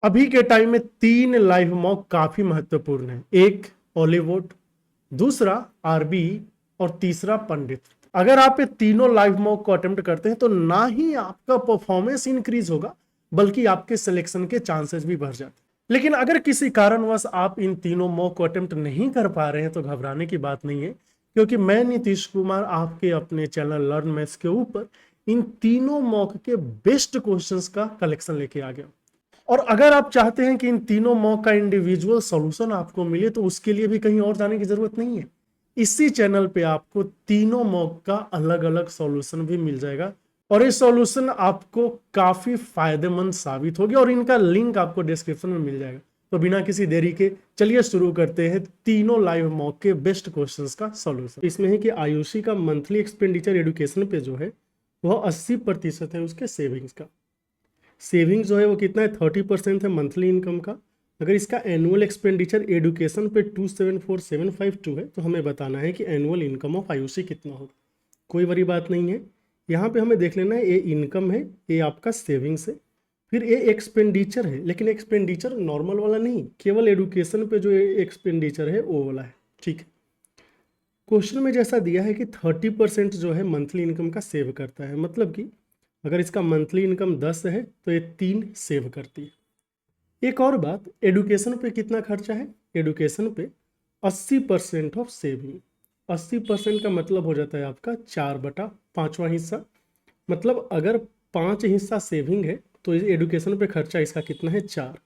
अभी के टाइम में 3 लाइव मॉक काफी महत्वपूर्ण है। एक हॉलीवुड, दूसरा आरबी और तीसरा पंडित। अगर आप ये तीनों लाइव मॉक को अटेम्प्ट करते हैं तो ना ही आपका परफॉर्मेंस इंक्रीज होगा बल्कि आपके सिलेक्शन के चांसेस भी बढ़ जाते हैं। लेकिन अगर किसी कारणवश आप इन तीनों मॉक को अटेम्प्ट नहीं कर पा रहे हैं तो घबराने की बात नहीं है, क्योंकि मैं नीतीश कुमार आपके अपने चैनल लर्न मैथ्स के ऊपर इन तीनों मॉक के बेस्ट क्वेश्चंस का कलेक्शन लेके आ गया। और अगर आप चाहते हैं कि इन तीनों मॉक का इंडिविजुअल सॉल्यूशन आपको मिले तो उसके लिए भी कहीं और जाने की जरूरत नहीं है। इसी चैनल पे आपको तीनों मॉक का अलग अलग सॉल्यूशन भी मिल जाएगा और ये सॉल्यूशन आपको काफी फायदेमंद साबित होगी और इनका लिंक आपको डिस्क्रिप्शन में मिल जाएगा। तो बिना किसी देरी के चलिए शुरू करते हैं तीनों लाइव मॉक के बेस्ट क्वेश्चंस का सॉल्यूशन। इसमें है कि आयुषी का मंथली एक्सपेंडिचर एजुकेशन पे जो है वह 80% है उसके सेविंग्स का। सेविंग जो है वो कितना है, 30% है मंथली इनकम का। अगर इसका एनुअल एक्सपेंडिचर एडुकेशन पे 274,752 है तो हमें बताना है कि एनुअल इनकम ऑफ आयुषी कितना होगा। कोई बड़ी बात नहीं है, यहाँ पे हमें देख लेना है ये इनकम है, ये आपका सेविंग्स है, फिर ये एक्सपेंडिचर है, लेकिन एक्सपेंडिचर नॉर्मल वाला नहीं, केवल एडुकेशन पे जो एक्सपेंडिचर है वो वाला है। ठीक है, क्वेश्चन में जैसा दिया है कि 30% जो है मंथली इनकम का सेव करता है, मतलब कि अगर इसका मंथली इनकम 10 है तो ये 3 सेव करती है। एक और बात, एडुकेशन पे कितना खर्चा है, एडुकेशन पे 80% ऑफ सेविंग। 80% का मतलब हो जाता है आपका 4/5वां हिस्सा। मतलब अगर 5 हिस्सा सेविंग है तो एडुकेशन पे खर्चा इसका कितना है, 4।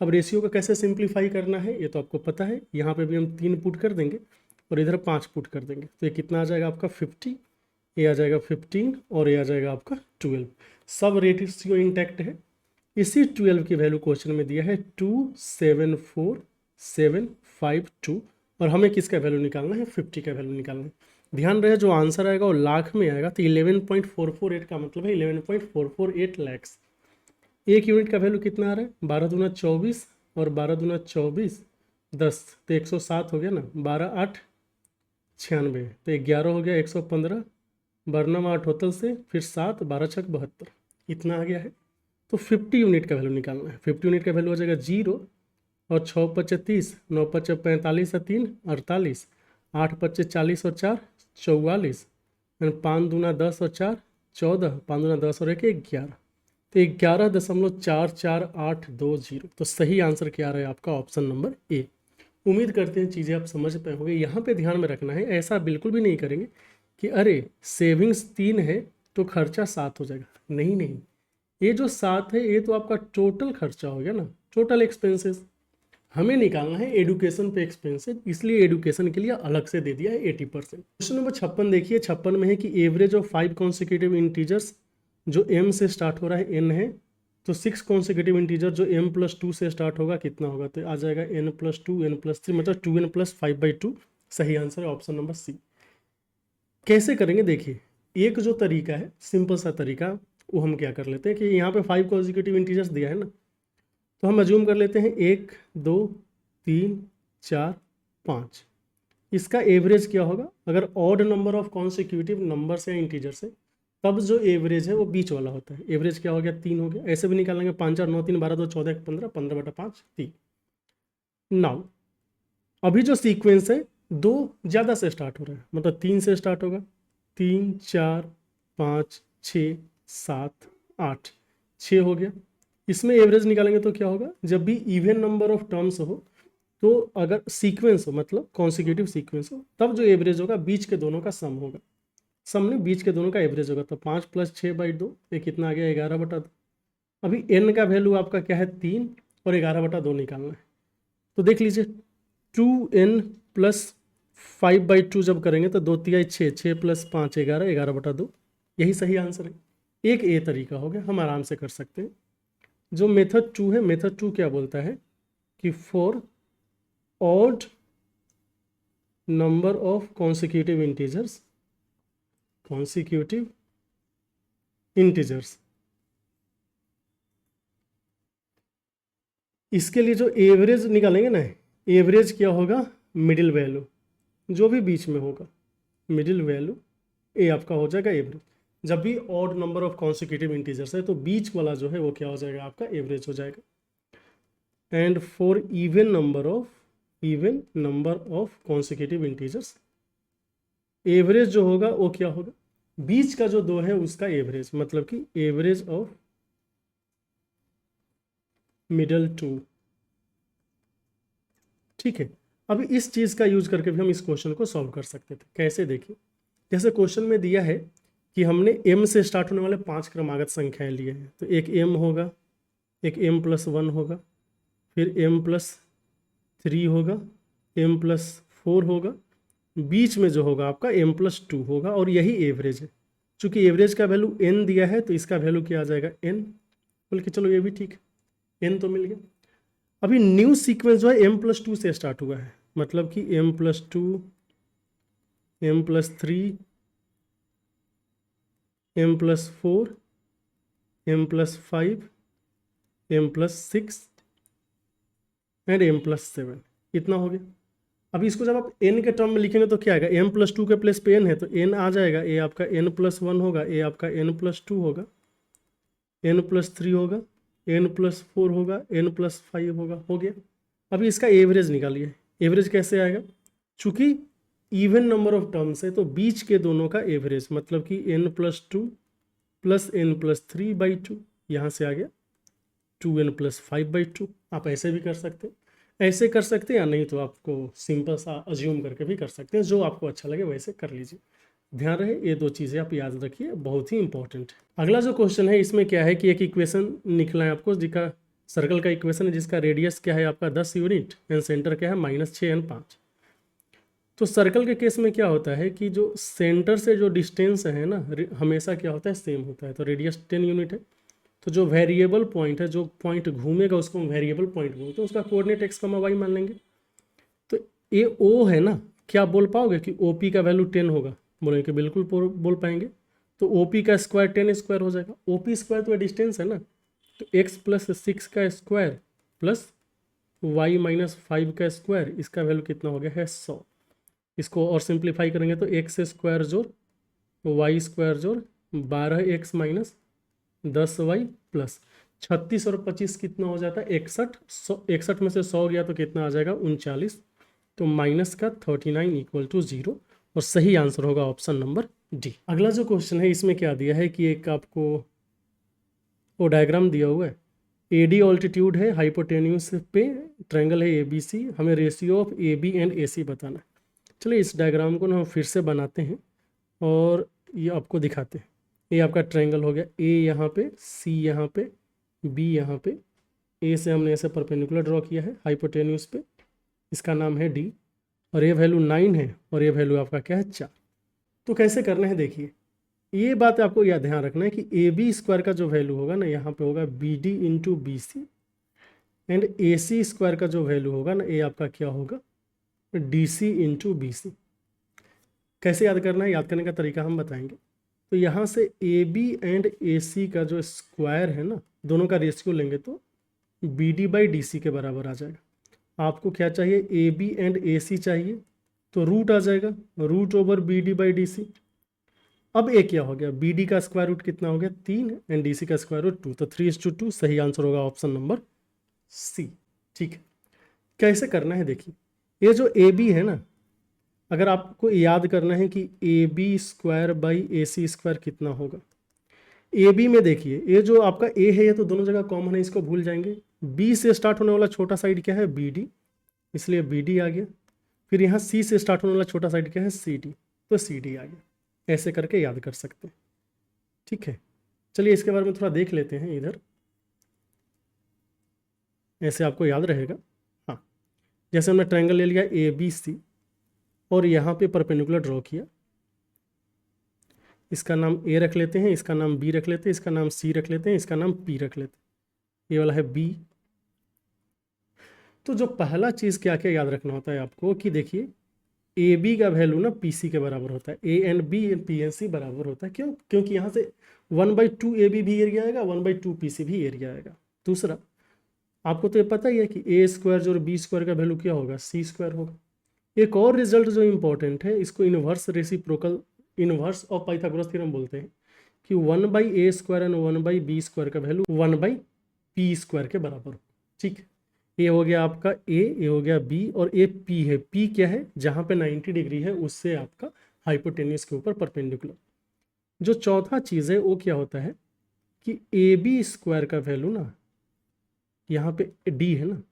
अब रेशियो को कैसे सिंप्लीफाई करना है ये तो आपको पता है, यहाँ पे भी हम 3 पुट कर देंगे और इधर 5 पुट कर देंगे तो ये कितना आ जाएगा आपका 50, ये आ जाएगा 15 और ये आ जाएगा आपका 12। सब रेशियो इंटैक्ट है। इसी 12 की वैल्यू क्वेश्चन में दिया है 274,752 और हमें किसका वैल्यू निकालना है, 50 का वैल्यू निकालना है। ध्यान रहे जो आंसर आएगा वो लाख में आएगा, तो 11.448 का मतलब है 11.448 लैक्स। एक यूनिट का वैल्यू कितना आ रहा है, 12 दूना 24 और 12 दूना 24 10, तो 107 हो गया ना, 12 8 96, तो 11 हो गया 115, बर्नम 8 होतल से फिर 7, 12 छक 72, इतना आ गया है। तो 50 यूनिट का वैल्यू निकालना है। 50 यूनिट का वैल्यू हो जाएगा 0 और 6 पच्चे 30, 9 पच्चे 45 और 3 48, 8 पच्चे 40 और 4 44, 5 दूना 10 और 4 14, 5 दूना 10 और 1 11, तो 11.44820। तो सही आंसर क्या आ रहा है आपका, ऑप्शन नंबर ए। उम्मीद करते हैं चीज़ें आप समझ पाए होंगे। यहाँ पे ध्यान में रखना है, ऐसा बिल्कुल भी नहीं करेंगे कि अरे सेविंग्स 3 है तो खर्चा 7 हो जाएगा। नहीं नहीं, ये जो 7 है ये तो आपका टोटल खर्चा हो गया ना, टोटल एक्सपेंसेस। हमें निकालना है एडुकेशन पे एक्सपेंसेस, इसलिए एडुकेशन के लिए अलग से दे दिया है 80%। क्वेश्चन नंबर 56 देखिए, 56 में है कि एवरेज ऑफ 5 कॉन्सिक्यूटिव इंटीजर्स जो m से स्टार्ट हो रहा है n है, तो 6 कॉन्सिक्यूटिव इंटीजर जो m+2 से स्टार्ट होगा कितना होगा, तो आ जाएगा n+2 n+3 मतलब 2n+5/2। सही आंसर है ऑप्शन नंबर सी। कैसे करेंगे देखिए, एक जो तरीका है सिंपल सा तरीका, वो हम क्या कर लेते हैं कि यहाँ पे 5 कॉन्सिक्यूटिव इंटीजर्स दिया है ना, तो हम अज्यूम कर लेते हैं 1 2 3 4 5। इसका एवरेज क्या होगा, अगर odd number of consecutive number से इंटीजर से, तब जो एवरेज है वो बीच वाला होता है। एवरेज क्या हो गया, 3 हो गया। ऐसे भी निकालेंगे 5 4 9 3 12 2 14 1 15, 15/5 3। नाउ अभी जो सीक्वेंस है 2 ज़्यादा से स्टार्ट हो रहा है, मतलब 3 से स्टार्ट होगा, 3 4 5 6 7 8, 6 हो गया। इसमें एवरेज निकालेंगे तो क्या होगा, जब भी इवन नंबर ऑफ टर्म्स हो, तो अगर सीक्वेंस हो मतलब कॉन्सिक्यूटिव सीक्वेंस हो, तब जो एवरेज होगा बीच के दोनों का सम होगा। सम में बीच के दोनों का एवरेज होगा, तो 5 + 6/2 ये कितना आ गया, 11/2। अभी n का वैल्यू आपका क्या है, 3 और 11/2 निकालना है। तो देख लीजिए 2n + 5/2 जब करेंगे तो 2 तिहाई 6, 6 + 5 11, 11/2, यही सही आंसर है। एक ए तरीका हो गया, हम आराम से कर सकते हैं। जो मेथड 2 है, मेथड 2 क्या बोलता है कि for odd number of consecutive integers, consecutive integers, इसके लिए जो एवरेज निकालेंगे ना, एवरेज क्या होगा, मिडिल वैल्यू जो भी बीच में होगा, मिडिल वैल्यू ये आपका हो जाएगा एवरेज। जब भी odd number of consecutive integers है तो बीच वाला जो है वो क्या हो जाएगा, आपका एवरेज हो जाएगा। And for even number of consecutive integers. Average जो होगा वो क्या होगा, बीच का जो 2 है उसका एवरेज, मतलब कि एवरेज ऑफ मिडल 2। ठीक है, अब इस चीज़ का यूज करके भी हम इस क्वेश्चन को सॉल्व कर सकते थे। कैसे, देखिए, जैसे क्वेश्चन में दिया है कि हमने m से स्टार्ट होने वाले 5 क्रमागत संख्याएं लिए हैं, तो एक m होगा, एक m+1 होगा, फिर m+3 होगा, m+4 होगा, बीच में जो होगा आपका m+2 होगा, और यही एवरेज है। चूंकि एवरेज का वैल्यू n दिया है तो इसका वैल्यू क्या आ जाएगा, n। बोल के चलो ये भी ठीक है, n तो मिल गया। अभी न्यू सीक्वेंस जो है m+2 से स्टार्ट हुआ है, मतलब कि m+2, m+3, m+4, m+5, m+6 and m+7, इतना हो गया। अभी इसको जब आप n के टर्म में लिखेंगे तो क्या आएगा, m+2 के प्लेस पे n है तो n आ जाएगा, a आपका n+1 होगा, a आपका n+2 होगा, n+3 होगा, n+4 होगा, n+5 होगा, हो गया। अभी इसका एवरेज निकालिए। एवरेज कैसे आएगा, चूंकि इवन नंबर ऑफ टर्म्स है तो बीच के दोनों का एवरेज, मतलब कि n+2 + n+3/2, यहाँ से आ गया 2n + 5/2। आप ऐसे भी कर सकते हैं, ऐसे कर सकते हैं, या नहीं तो आपको सिंपल सा अज्यूम करके भी कर सकते हैं, जो आपको अच्छा लगे वैसे कर लीजिए। ध्यान रहे ये 2 चीज़ें आप याद रखिए, बहुत ही इंपॉर्टेंट है। अगला जो क्वेश्चन है इसमें क्या है कि एक इक्वेशन निकला है आपको, जिसका सर्कल का इक्वेशन है, जिसका रेडियस क्या है आपका 10 यूनिट एंड सेंटर क्या है -6n5। तो सर्कल के केस में क्या होता है कि जो सेंटर से जो डिस्टेंस है ना, हमेशा क्या होता है, सेम होता है। तो रेडियस 10 यूनिट है, तो जो वेरिएबल पॉइंट है, जो पॉइंट घूमेगा उसको हम वेरिएबल पॉइंट बोलते हैं, उसका कोऑर्डिनेट x, y मान लेंगे। तो ये ओ है ना, क्या बोल पाओगे कि OP का वैल्यू 10 होगा, बोलेंगे कि बिल्कुल बोल पाएंगे। तो OP का स्क्वायर 10 स्क्वायर हो जाएगा। OP स्क्वायर तो डिस्टेंस है ना, तो x + 6 का स्क्वायर प्लस y - 5 का स्क्वायर, इसका वैल्यू कितना हो गया है 100। इसको और सिंप्लीफाई करेंगे तो x स्क्वायर जोड़ y स्क्वायर जोड़ 12x - 10y प्लस 36 और 25 कितना हो जाता है 61। 61 में से 100 गया तो कितना आ जाएगा 39, तो माइनस का 39 = 0, और सही आंसर होगा ऑप्शन नंबर डी। अगला जो क्वेश्चन है इसमें क्या दिया है कि एक आपको वो डायग्राम दिया हुआ है, AD ऑल्टीट्यूड है, हाइपोटेन्यूस पे ट्रायंगल है ABC, हमें ratio of AB and AC बताना है। चलिए इस डायग्राम को ना हम फिर से बनाते हैं और ये आपको दिखाते हैं। ये आपका ट्रायंगल हो गया, A यहाँ पे, C यहाँ पे, B यहाँ पे। A से हमने ऐसे परपेंडिकुलर ड्रॉ किया है हाइपोटेन्यूस पे, इसका नाम है D, और ये वैल्यू 9 है और ये वैल्यू आपका क्या है 4। तो कैसे करना है देखिए, ये बात आपको याद ध्यान रखना है कि AB स्क्वायर का जो वैल्यू होगा ना, यहाँ पे होगा BD × BC, and AC square का जो वैल्यू होगा ना, ये आपका क्या होगा DC × BC। कैसे याद करना है, याद करने का तरीका हम बताएंगे। तो यहाँ से AB एंड AC का जो स्क्वायर है ना, दोनों का रेशियो लेंगे तो BD/DC के बराबर आ जाएगा। आपको क्या चाहिए, AB एंड AC चाहिए, तो रूट आ जाएगा √/BD/DC। अब ए क्या हो गया, BD का स्क्वायर रूट कितना हो गया 3 एंड DC का स्क्वायर रूट 2, तो 3:2। सही आंसर होगा ऑप्शन नंबर C। ठीक है, कैसे करना है देखिए, ये जो AB है ना, अगर आपको याद करना है कि AB² / AC² कितना होगा, AB में देखिए ये जो आपका A है ये तो दोनों जगह कॉमन है, इसको भूल जाएंगे। B से स्टार्ट होने वाला छोटा साइड क्या है BD, इसलिए BD आ गया। फिर यहाँ C से स्टार्ट होने वाला छोटा साइड क्या है CD, तो CD आ गया। ऐसे करके याद कर सकते हैं। ठीक है, चलिए इसके बारे में थोड़ा देख लेते हैं इधर, ऐसे आपको याद रहेगा। हाँ, जैसे हमने ट्रायंगल ले लिया ABC और यहाँ पे परपेंडिकुलर ड्रॉ किया, इसका नाम A रख लेते हैं, इसका नाम B रख लेते हैं, इसका नाम C रख लेते हैं, इसका नाम P रख लेते हैं, ये वाला है B। तो जो पहला चीज़ क्या क्या याद रखना होता है आपको कि देखिए AB का वैल्यू ना PC के बराबर होता है, A and B and P and C बराबर होता है। क्यों, क्योंकि यहाँ से 1/2 AB भी एरिया आएगा, 1/2 PC भी एरिया आएगा। दूसरा, आपको तो ये पता ही है कि A² जो B² का वैल्यू क्या होगा C² होगा। एक और रिजल्ट जो इंपॉर्टेंट है, इसको inverse reciprocal, inverse of Pythagoras theorem बोलते हैं, कि 1/A² एंड 1/B² का वैल्यू 1/P² के बराबर हो। ठीक, ये हो गया आपका ए, ये हो गया बी, और ए पी है। पी क्या है? जहाँ पे 90 डिग्री है उससे आपका हाइपोटेन्यूस के ऊपर परपेंडिकुलर। जो चौथा चीज़ है वो क्या होता है कि ए बी स्क्वायर का वैल्यू ना, यहाँ पे डी है ना,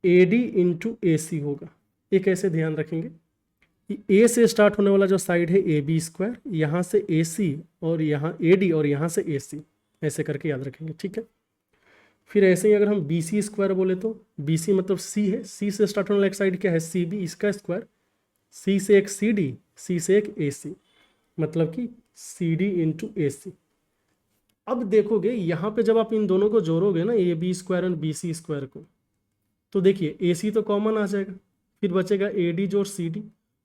ए डी इंटू ए सी होगा। ये कैसे ध्यान रखेंगे कि ए से स्टार्ट होने वाला जो साइड है ए बी स्क्वायर, यहाँ से ए सी, और यहाँ ए डी, और यहाँ से ए सी, ऐसे करके याद रखेंगे, ठीक है। फिर ऐसे ही अगर हम बी सी स्क्वायर बोले तो बी सी मतलब सी है, सी से स्टार्ट होने वाला एक साइड क्या है? सी बी, इसका स्क्वायर, सी से एक सी डी, सी से एक ए सी, मतलब कि सी डी इंटू ए सी। अब देखोगे यहाँ पे जब आप इन दोनों को जोड़ोगे ना, ए बी स्क्वायर और बी सी स्क्वायर को, तो देखिए ए सी तो कॉमन आ जाएगा, फिर बचेगा ए डी जोड़ सी डी,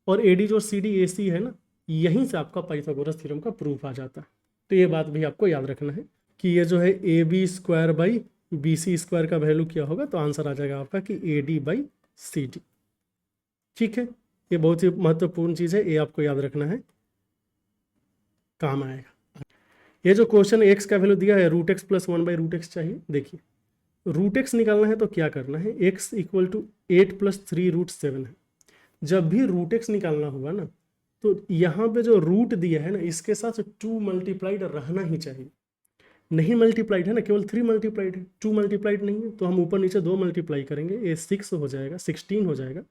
और ए डी जोड़ सी डी ए सी है ना, यहीं से आपका पाइथागोरस थ्योरम का प्रूफ आ जाता है। तो ये बात भी आपको याद रखना है कि ये जो है A B square by B C square का वैल्यू क्या होगा, तो आंसर आ जाएगा आपका कि A D by C D, ठीक है। ये बहुत ही महत्वपूर्ण चीज़ है, ये आपको याद रखना है, काम आएगा। ये जो क्वेश्चन एक्स का वैल्यू दिया है रूट एक्स प्लस 1/√x चाहिए, देखिए रूट एक्स निकालना है तो क्या करना है, एक्स इक्वल टू 8 + 3√7 है। जब भी रूट एक्स निकालना होगा ना, तो यहाँ पे जो रूट दिया है ना, इसके साथ 2 मल्टीप्लाइड रहना ही चाहिए। नहीं मल्टीप्लाइड है ना, केवल 3 मल्टीप्लाइड है, 2 मल्टीप्लाइड नहीं है, तो हम ऊपर नीचे 2 मल्टीप्लाई करेंगे, ये 6 हो जाएगा, 16 हो जाएगा,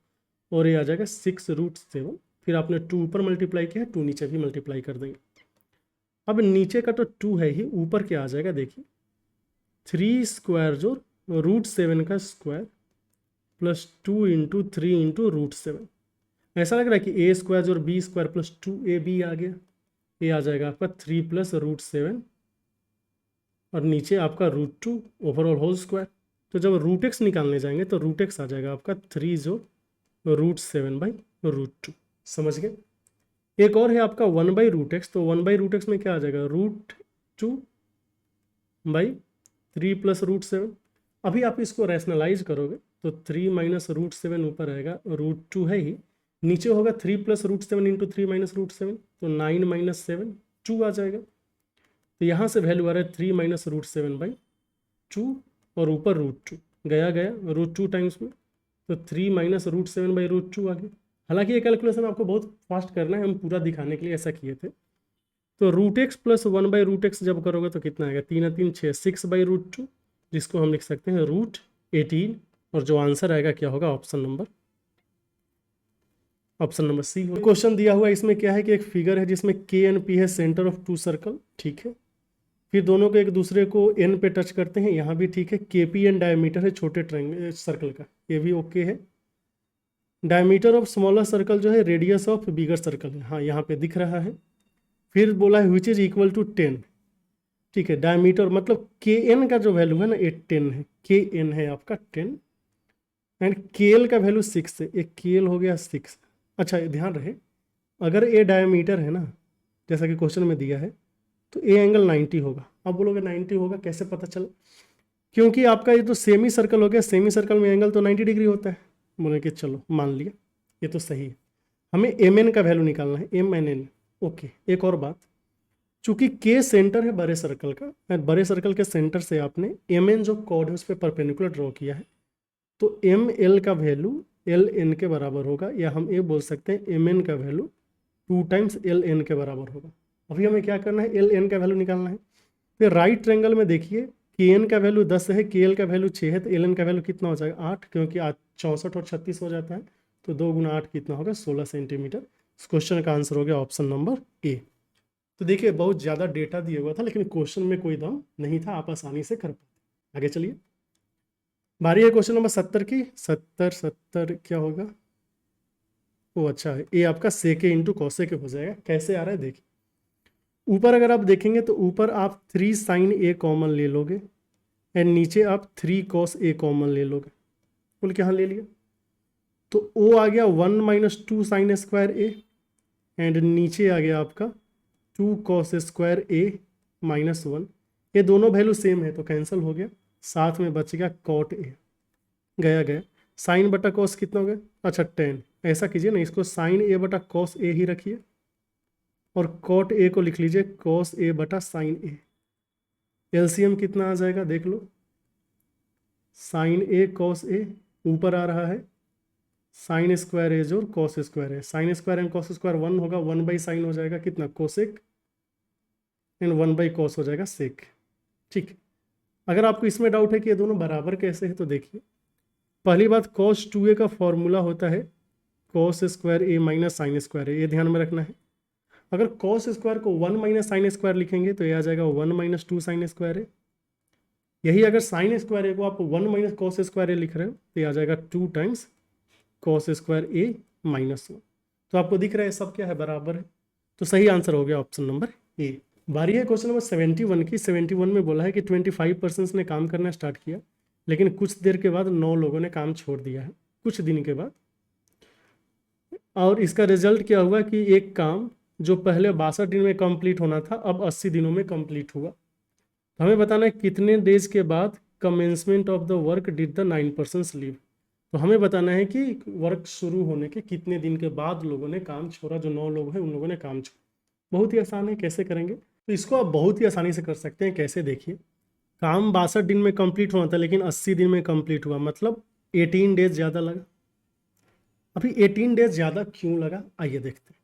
और ये आ जाएगा 6√7। फिर आपने 2 ऊपर मल्टीप्लाई किया है, 2 नीचे भी मल्टीप्लाई कर देंगे। अब नीचे का तो 2 है ही, ऊपर क्या आ जाएगा देखिए, 3 स्क्वायर जो √7 का स्क्वायर प्लस 2 इंटू 3 इंटू √7। ऐसा लग रहा है कि ए स्क्वायर जो बी स्क्वायर प्लस 2ab आ गया, ये आ जाएगा आपका 3 + √7, और नीचे आपका √2 ओवरऑल होल स्क्वायर। तो जब रूट एक्स निकालने जाएंगे तो रूट एक्स आ जाएगा आपका 3 जो √7/√2, समझ गए। एक और है आपका 1/√x, तो 1/√x में क्या आ जाएगा, √2/3 + √7। अभी आप इसको रैशनलाइज करोगे तो 3 - √7 ऊपर आएगा, √2 है ही, नीचे होगा 3 + √7 इंटू 3 - √7, तो 9 - 7 2 आ जाएगा। तो यहाँ से वैल्यू आ रहा है 3 - √7/2, और ऊपर √2 गया √2 टाइम्स में, तो 3 - √7/√2 आ गया। हालांकि ये कैलकुलेशन आपको बहुत फास्ट करना है, हम पूरा दिखाने के लिए ऐसा किए थे। तो √x प्लस 1/√x जब करोगे तो कितना आएगा, 3 × 3 = 6, 6/√2, जिसको हम लिख सकते हैं √18, और जो आंसर आएगा क्या होगा, ऑप्शन नंबर सी होगा। क्वेश्चन दिया हुआ है, इसमें क्या है कि एक फिगर है जिसमें के एन पी है सेंटर ऑफ 2 सर्कल, ठीक है। फिर दोनों को एक दूसरे को एन पे टच करते हैं, यहाँ भी ठीक है। के पी एन डायमीटर है छोटे ट्रायंगल सर्कल का, ये भी ओके है। डायमीटर ऑफ स्मॉलर सर्कल जो है रेडियस ऑफ बिगर सर्कल है, हाँ यहाँ पे दिख रहा है। फिर बोला है विच इज इक्वल टू 10, ठीक है। डायमीटर मतलब के एन का जो वैल्यू है ना, ये 10 है, के एन है आपका 10, एंड के एल का वैल्यू 6 है, एक के एल हो गया 6। अच्छा ध्यान रहे, अगर ए डायमीटर है ना, जैसा कि क्वेश्चन में दिया है, तो ए एंगल 90 होगा। अब बोलोगे 90 होगा कैसे पता चला, क्योंकि आपका ये तो सेमी सर्कल हो गया, सेमी सर्कल में एंगल तो 90 डिग्री होता है। बोले कि चलो मान लिया ये तो सही है, हमें एम एन का वैल्यू निकालना है, एम एन एन, ओके। एक और बात, चूंकि के सेंटर है बड़े सर्कल का, बड़े सर्कल के सेंटर से आपने एम एन जो कॉर्ड है उस पर परपेंडिकुलर ड्रॉ किया है, तो एम एल का वैल्यू एल एन के बराबर होगा, या हम ये बोल सकते हैं एम एन का वैल्यू 2 टाइम्स एल एन के बराबर होगा। अभी हमें क्या करना है, एल एन का वैल्यू निकालना है। फिर राइट ट्रायंगल में देखिए, के एन का वैल्यू 10 है, के एल का वैल्यू 6 है, तो एल एन का वैल्यू कितना हो जाएगा, 8, क्योंकि 64 और 36 हो जाता है, तो 2 × 8 कितना होगा, 16 सेंटीमीटर। इस क्वेश्चन का आंसर हो गया ऑप्शन नंबर ए। तो देखिए बहुत ज़्यादा डेटा दिया हुआ था, लेकिन क्वेश्चन में कोई दम नहीं था, आप आसानी से कर पाते। आगे चलिए, बारी है क्वेश्चन नंबर 70 की। 70 क्या होगा, वो अच्छा है, ये आपका सेके इंटू कॉसेके हो जाएगा। कैसे आ रहा है देखिए, ऊपर अगर आप देखेंगे तो ऊपर आप 3 sin a कॉमन ले लोगे, एंड नीचे आप 3 cos a कॉमन ले लोगे, बोल के यहाँ ले लिया, तो ओ आ गया 1 - 2 sin स्क्वायर a, एंड नीचे आ गया आपका 2 cos स्क्वायर a -1। ये दोनों वैल्यू सेम है तो कैंसिल हो गया, साथ में बच गया cot a, गया साइन बटा कॉस कितना हो गया, अच्छा 10। ऐसा कीजिए ना, इसको साइन a बटा कॉस a ही रखिए, और कॉट a को लिख लीजिए कॉस a बटा साइन a। एलसीएम कितना आ जाएगा देख लो, साइन ए कॉस ए, ऊपर आ रहा है साइन स्क्वायर ए जोड़ कॉस स्क्वायर है, sine square and cos square 1 होगा, 1 बाई साइन हो जाएगा कितना कोसेक एंड 1 बाई कॉस हो जाएगा सेक। ठीक, अगर आपको इसमें डाउट है कि ये दोनों बराबर कैसे है तो देखिए, पहली बात cos 2a का फॉर्मूला होता है cos स्क्वायर ए माइनस साइन स्क्वायर ए, ये ध्यान में रखना है। अगर cos स्क्वायर को 1 माइनस साइन स्क्वायर लिखेंगे तो ये आ जाएगा 1 माइनस 2 साइन स्क्वायर ए। यही अगर साइन स्क्वायर ए को आप 1 माइनस कॉस स्क्वायर ए लिख रहे हो तो ये आ जाएगा 2 टाइम्स cos स्क्वायर ए माइनस 1। तो आपको दिख रहा है सब क्या है, बराबर है। तो सही आंसर हो गया ऑप्शन नंबर ए। बारी है क्वेश्चन नंबर 71 की। 71 में बोला है कि 25% ने काम करना स्टार्ट किया, लेकिन कुछ देर के बाद 9 लोगों ने काम छोड़ दिया है, कुछ दिन के बाद। और इसका रिजल्ट क्या हुआ कि एक काम जो पहले 62 दिन में कंप्लीट होना था अब 80 दिनों में कंप्लीट हुआ। तो हमें बताना है कितने डेज के बाद commencement of the work did the 9% leave. तो हमें बताना है कि वर्क शुरू होने के कितने दिन के बाद लोगों ने काम छोड़ा, जो 9 लोग हैं उन लोगों ने काम छोड़ा। बहुत ही आसान है, कैसे करेंगे तो इसको आप बहुत ही आसानी से कर सकते हैं। कैसे, देखिए, काम 62 दिन में कंप्लीट हुआ था लेकिन 80 दिन में कंप्लीट हुआ, मतलब 18 डेज ज़्यादा लगा। अभी 18 डेज ज़्यादा क्यों लगा, आइए देखते हैं।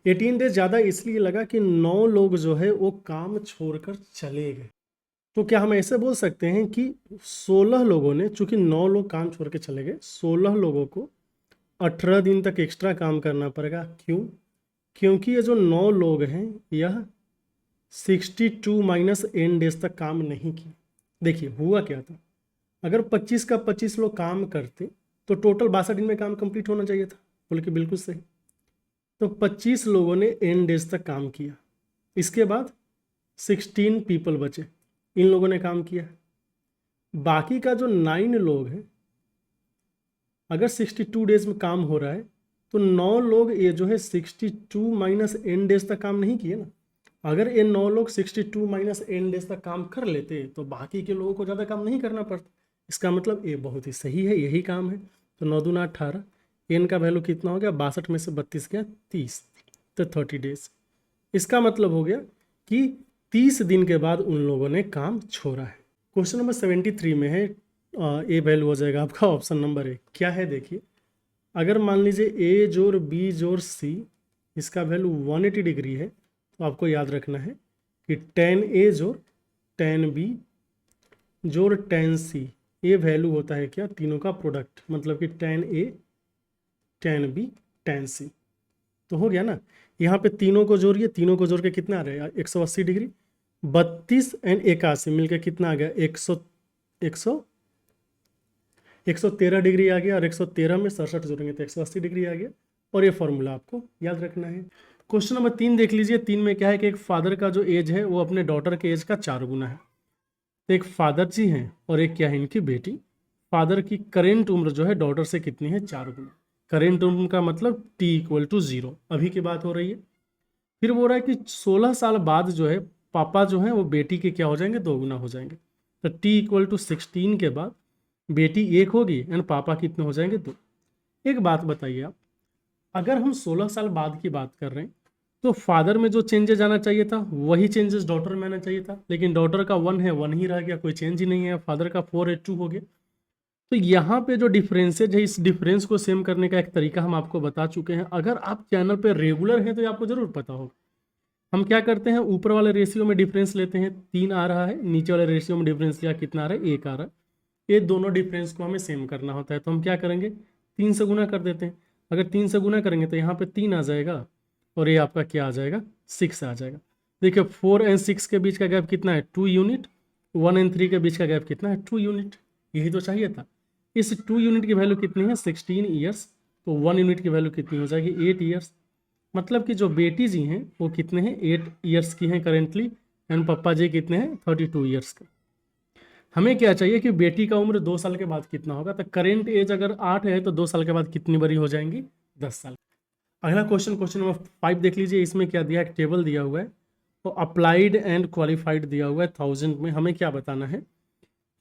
18 डेज ज़्यादा इसलिए लगा कि 9 लोग जो है वो काम छोड़कर चले गए। तो क्या हम ऐसे बोल सकते हैं कि 16 लोगों ने, चूंकि 9 लोग काम छोड़ के चले गए, 16 लोगों को 18 दिन तक एक्स्ट्रा काम करना पड़ेगा। क्यों? क्योंकि ये जो 9 लोग हैं यह 62 माइनस n डेज तक काम नहीं किए। देखिए हुआ क्या था, अगर 25 का 25 लोग काम करते तो टोटल 62 दिन में काम कंप्लीट होना चाहिए था। बोले कि बिल्कुल सही। तो 25 लोगों ने n डेज तक काम किया, इसके बाद 16 पीपल बचे, इन लोगों ने काम किया। बाकी का जो 9 लोग हैं, अगर 62 डेज में काम हो रहा है तो 9 लोग ये जो है 62 माइनस n डेज तक काम नहीं किए ना। अगर ये 9 लोग 62 माइनस n डेज तक काम कर लेते तो बाकी के लोगों को ज़्यादा काम नहीं करना पड़ता। इसका मतलब ये बहुत ही सही है, यही काम है। तो 9 दूना 18, n का वैल्यू कितना हो गया, 62 में से 32 गया 30, तो 30 डेज। इसका मतलब हो गया कि 30 दिन के बाद उन लोगों ने काम छोड़ा है। क्वेश्चन नंबर 73 में है, ए वैल्यू हो जाएगा आपका ऑप्शन नंबर ए। क्या है देखिए, अगर मान लीजिए ए जोड़ बी जोड़ सी, इसका वैल्यू 180 डिग्री है, तो आपको याद रखना है कि tan ए जोड़ tan बी जोड़ tan सी, ये वैल्यू होता है क्या, तीनों का प्रोडक्ट, मतलब कि tan ए tan बी tan सी। तो हो गया ना, यहाँ पे तीनों को जोड़िए, तीनों को जोड़ के कितना आ रहा है 180 डिग्री, 32 एंड 81 मिलकर कितना आ गया 113 डिग्री आ गया, और 113 में 67 जोड़ेंगे तो 180 डिग्री आ गया। और ये फॉर्मूला आपको याद रखना है। क्वेश्चन नंबर 3 देख लीजिए। 3 में क्या है कि एक फादर का जो एज है वो अपने डॉटर के एज का 4 गुना है। तो एक फादर जी हैं और एक क्या है इनकी बेटी। फादर की करेंट उम्र जो है डॉटर से कितनी है, 4 गुना। करेंट उम्र का मतलब t=0, अभी की बात हो रही है। फिर वो रहा है कि 16 साल बाद जो है पापा जो है वो बेटी के क्या हो जाएंगे, 2 गुना हो जाएंगे। तो t=16 के बाद बेटी 1 होगी एंड पापा कितने हो जाएंगे, 2। एक बात बताइए आप, अगर हम 16 साल बाद की बात कर रहे हैं तो फादर में जो चेंजेस आना चाहिए था वही चेंजेस डॉटर में आना चाहिए था, लेकिन डॉटर का 1 है 1 ही रह गया, कोई चेंज ही नहीं है। फादर का 4 है 2 हो गया। तो यहाँ पे जो डिफरेंसेज है, इस डिफरेंस को सेम करने का एक तरीका हम आपको बता चुके हैं। अगर आप चैनल पे रेगुलर हैं तो ये आपको जरूर पता होगा। हम क्या करते हैं, ऊपर वाले रेशियो में डिफरेंस लेते हैं, 3 आ रहा है, नीचे वाले रेशियो में डिफरेंस लिया कितना आ रहा है, 1 आ रहा है। ये दोनों डिफरेंस को हमें सेम करना होता है, तो हम क्या करेंगे, 3 से गुना कर देते हैं। अगर 3 से गुना करेंगे तो यहाँ पे 3 आ जाएगा और ये आपका क्या आ जाएगा, 6 आ जाएगा। देखिए 4 एंड 6 के बीच का गैप कितना है, 2 यूनिट। 1 एंड 3 के बीच का गैप कितना है, 2 यूनिट। यही तो चाहिए था। इस 2 यूनिट की वैल्यू कितनी है, 16 ईयर्स। तो 1 यूनिट की वैल्यू कितनी हो जाएगी, 8 ईयर्स। मतलब कि जो बेटी जी हैं वो कितने हैं, 8 ईयर्स की हैं करेंटली, एंड पापा जी कितने हैं, 32 ईयर्स का। हमें क्या चाहिए कि बेटी का उम्र 2 साल के बाद कितना होगा। तो करेंट एज अगर 8 है तो 2 साल के बाद कितनी बड़ी हो जाएंगी, 10 साल। अगला क्वेश्चन, क्वेश्चन नंबर 5 देख लीजिए। इसमें क्या दिया है, एक टेबल दिया हुआ है, तो अप्लाइड एंड क्वालिफाइड दिया हुआ है 1000 में। हमें क्या बताना है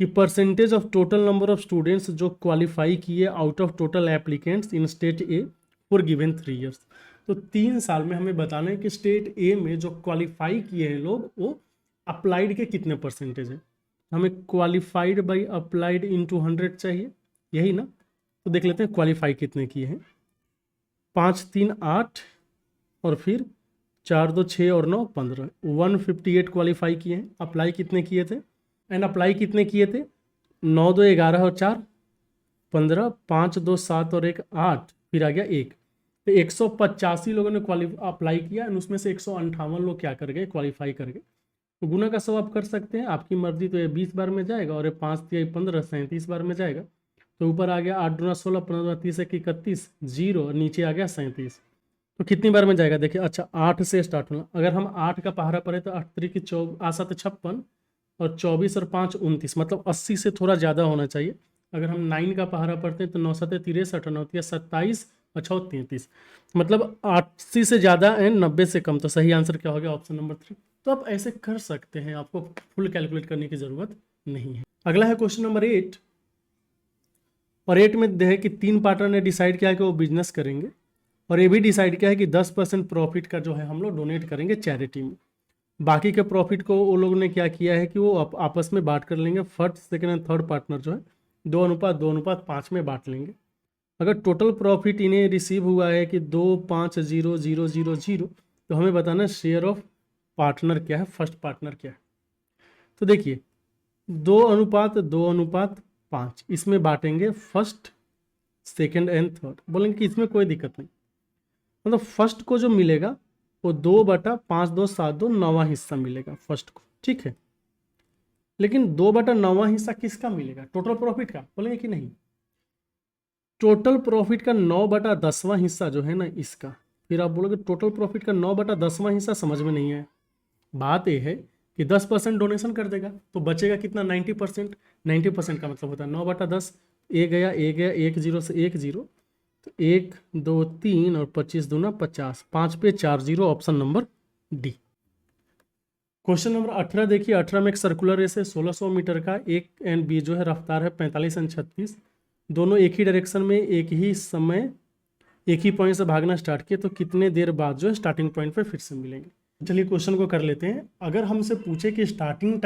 कि percentage of total number of students जो क्वालिफाई किए out of total applicants in state A for given 3 years. तो 3 साल में हमें बताना है कि स्टेट ए में जो क्वालिफाई किए हैं लोग वो अप्लाइड के कितने परसेंटेज है। हमें क्वालिफाइड बाई अप्लाइड इंटू 100 चाहिए, यही ना। तो देख लेते हैं क्वालिफाई कितने किए हैं। 5 3 8 और फिर 4 2 6 और 9 15, 158 क्वालिफाई किए हैं। अप्लाई कितने किए थे, एंड अप्लाई कितने किए थे, 9 2 11 और 4 15, 5 2 7 और 1 8, फिर आ गया 1। तो 185 लोगों ने अप्लाई किया, एंड उसमें से 158 लोग क्या कर गए, क्वालिफाई कर गए। तो गुना का 100 आप कर सकते हैं, आपकी मर्जी। तो ये 20 बार में जाएगा और ये 5 3 15 37 बार में जाएगा। तो ऊपर आ गया 8 दूना 16, 15 दूना 30 1 31 0, और नीचे आ गया 37। तो कितनी बार में जाएगा देखिए। अच्छा 8 से स्टार्ट होना, अगर हम 8 का पहाड़ा पढ़े तो 8 3 की 7 56 और 24 और 5 29, मतलब 80 से थोड़ा ज़्यादा होना चाहिए। अगर हम 9 का पहाड़ा पढ़ते हैं तो 9 7 63 9 27 और 6 33, मतलब 80 से ज़्यादा एंड 90 से कम। तो सही आंसर क्या हो गया, ऑप्शन नंबर 3। तो आप ऐसे कर सकते हैं, आपको फुल कैलकुलेट करने की ज़रूरत नहीं है। अगला है क्वेश्चन नंबर 8, और 8 में है कि 3 पार्टनर ने डिसाइड किया कि वो बिजनेस करेंगे, और ये भी डिसाइड किया है कि 10% प्रॉफिट का जो है हम लोग डोनेट करेंगे चैरिटी में। बाकी के प्रॉफिट को वो लोगों ने क्या किया है कि वो आपस में बांट कर लेंगे। First second and third partner जो है 2:2:5 में बांट लेंगे। अगर टोटल प्रॉफिट इन्हें रिसीव हुआ है कि 2500000, तो हमें बताना शेयर ऑफ पार्टनर क्या है, फर्स्ट पार्टनर क्या है। तो देखिए 2:2:5 इसमें बांटेंगे फर्स्ट सेकंड एंड थर्ड। बोलेंगे कि इसमें कोई दिक्कत नहीं, मतलब फर्स्ट को जो मिलेगा वो 2/5 2 7 2 9वां हिस्सा मिलेगा फर्स्ट को, ठीक है। लेकिन 2/9वां हिस्सा किसका मिलेगा, टोटल प्रॉफिट का, बोलेंगे कि नहीं। टोटल प्रॉफिट का 9/10वां हिस्सा जो है ना इसका। फिर आप बोलोगे टोटल प्रॉफिट का 9/10वां हिस्सा समझ में नहीं है। बात यह है कि 10% डोनेशन कर देगा तो बचेगा कितना, 90%। 90% का मतलब होता है 9/10, ए गया 1 0 से 1 0, तो 1 2 3 और 25 दूना 50, 5 पे 4 0, option number D. Question number 18 देखिए। 18 में एक सर्कुलर रेस है 1600 मीटर का, एक एंड बी जो है रफ्तार है 45 एंड 36, दोनों एक ही डायरेक्शन में एक ही समय एक ही पॉइंट से भागना स्टार्ट किए, तो कितने देर बाद जो है स्टार्टिंग पॉइंट पे फिर से मिलेंगे। चलिए क्वेश्चन को कर लेते हैं। अगर हमसे पूछे कि स्टार्टिंग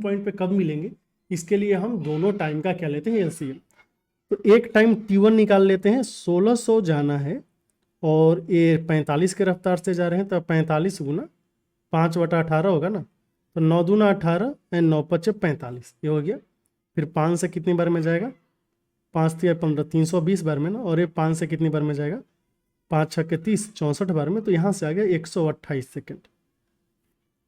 पॉइंट पे कब मिलेंगे, इसके लिए हम दोनों टाइम का क्या लेते हैं, एलसीएम। तो एक टाइम T1 निकाल लेते हैं। 1600 जाना है और ये 45 के रफ्तार से जा रहे हैं, तो 45 गुना 5/18 होगा ना। तो 9 दूना 18 एंड 9 5 45, ये हो गया। फिर 5 से कितनी बार में जाएगा, 5 3 15, 320 बार में ना। और ये 5 से कितनी बार में जाएगा, 5 6 30, 64 बार में। तो यहाँ से आ गया 128 सेकेंड।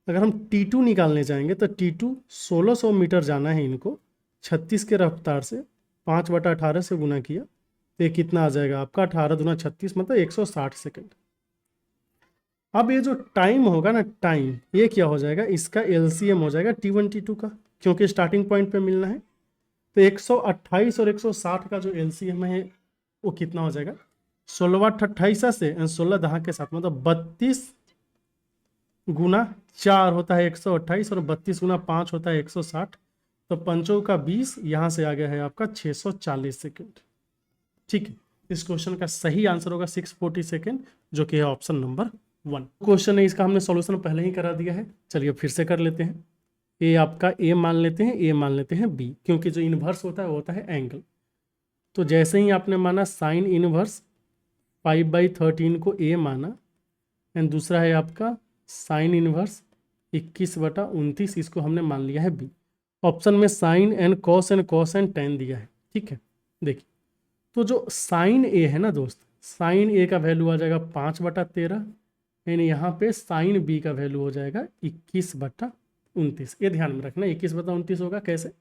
अगर हम T2 निकालने जाएंगे तो T2 1600 मीटर जाना है इनको, 36 के रफ्तार से 5/18 से गुना किया, तो ये कितना आ जाएगा आपका, 18 दूना 36, मतलब 160 सेकेंड। अब ये जो टाइम होगा ना, टाइम ये क्या हो जाएगा, इसका एलसीएम हो जाएगा T1 T2 का, क्योंकि स्टार्टिंग पॉइंट पे मिलना है। तो 128 और 160 का जो एलसीएम है वो कितना हो जाएगा, 16/28 से 16 दहा के साथ, मतलब 32 गुना 4 होता है 128, और 32 गुना 5 होता है 160। तो पंचों का 20, यहाँ से आ गया है आपका 640 सेकेंड। ठीक है, इस क्वेश्चन का सही आंसर होगा 640 सेकेंड, जो कि है ऑप्शन नंबर 1। क्वेश्चन है इसका हमने सॉल्यूशन पहले ही करा दिया है, चलिए फिर से कर लेते हैं। ए आपका ए मान लेते हैं, ए मान लेते हैं बी, क्योंकि जो इन्वर्स होता है वो होता है एंगल। तो जैसे ही आपने माना साइन इनवर्स 5/13 को ए माना, एंड दूसरा है आपका साइन इनवर्स 21/29, इसको हमने मान लिया है बी। ऑप्शन में sine and cos and tan दिया है, ठीक है। देखिए तो जो साइन ए है ना दोस्त, साइन ए का वैल्यू आ जाएगा 5/13, यानी यहाँ पे साइन बी का वैल्यू हो जाएगा 21/29। ये ध्यान में रखना 21/29 होगा कैसे,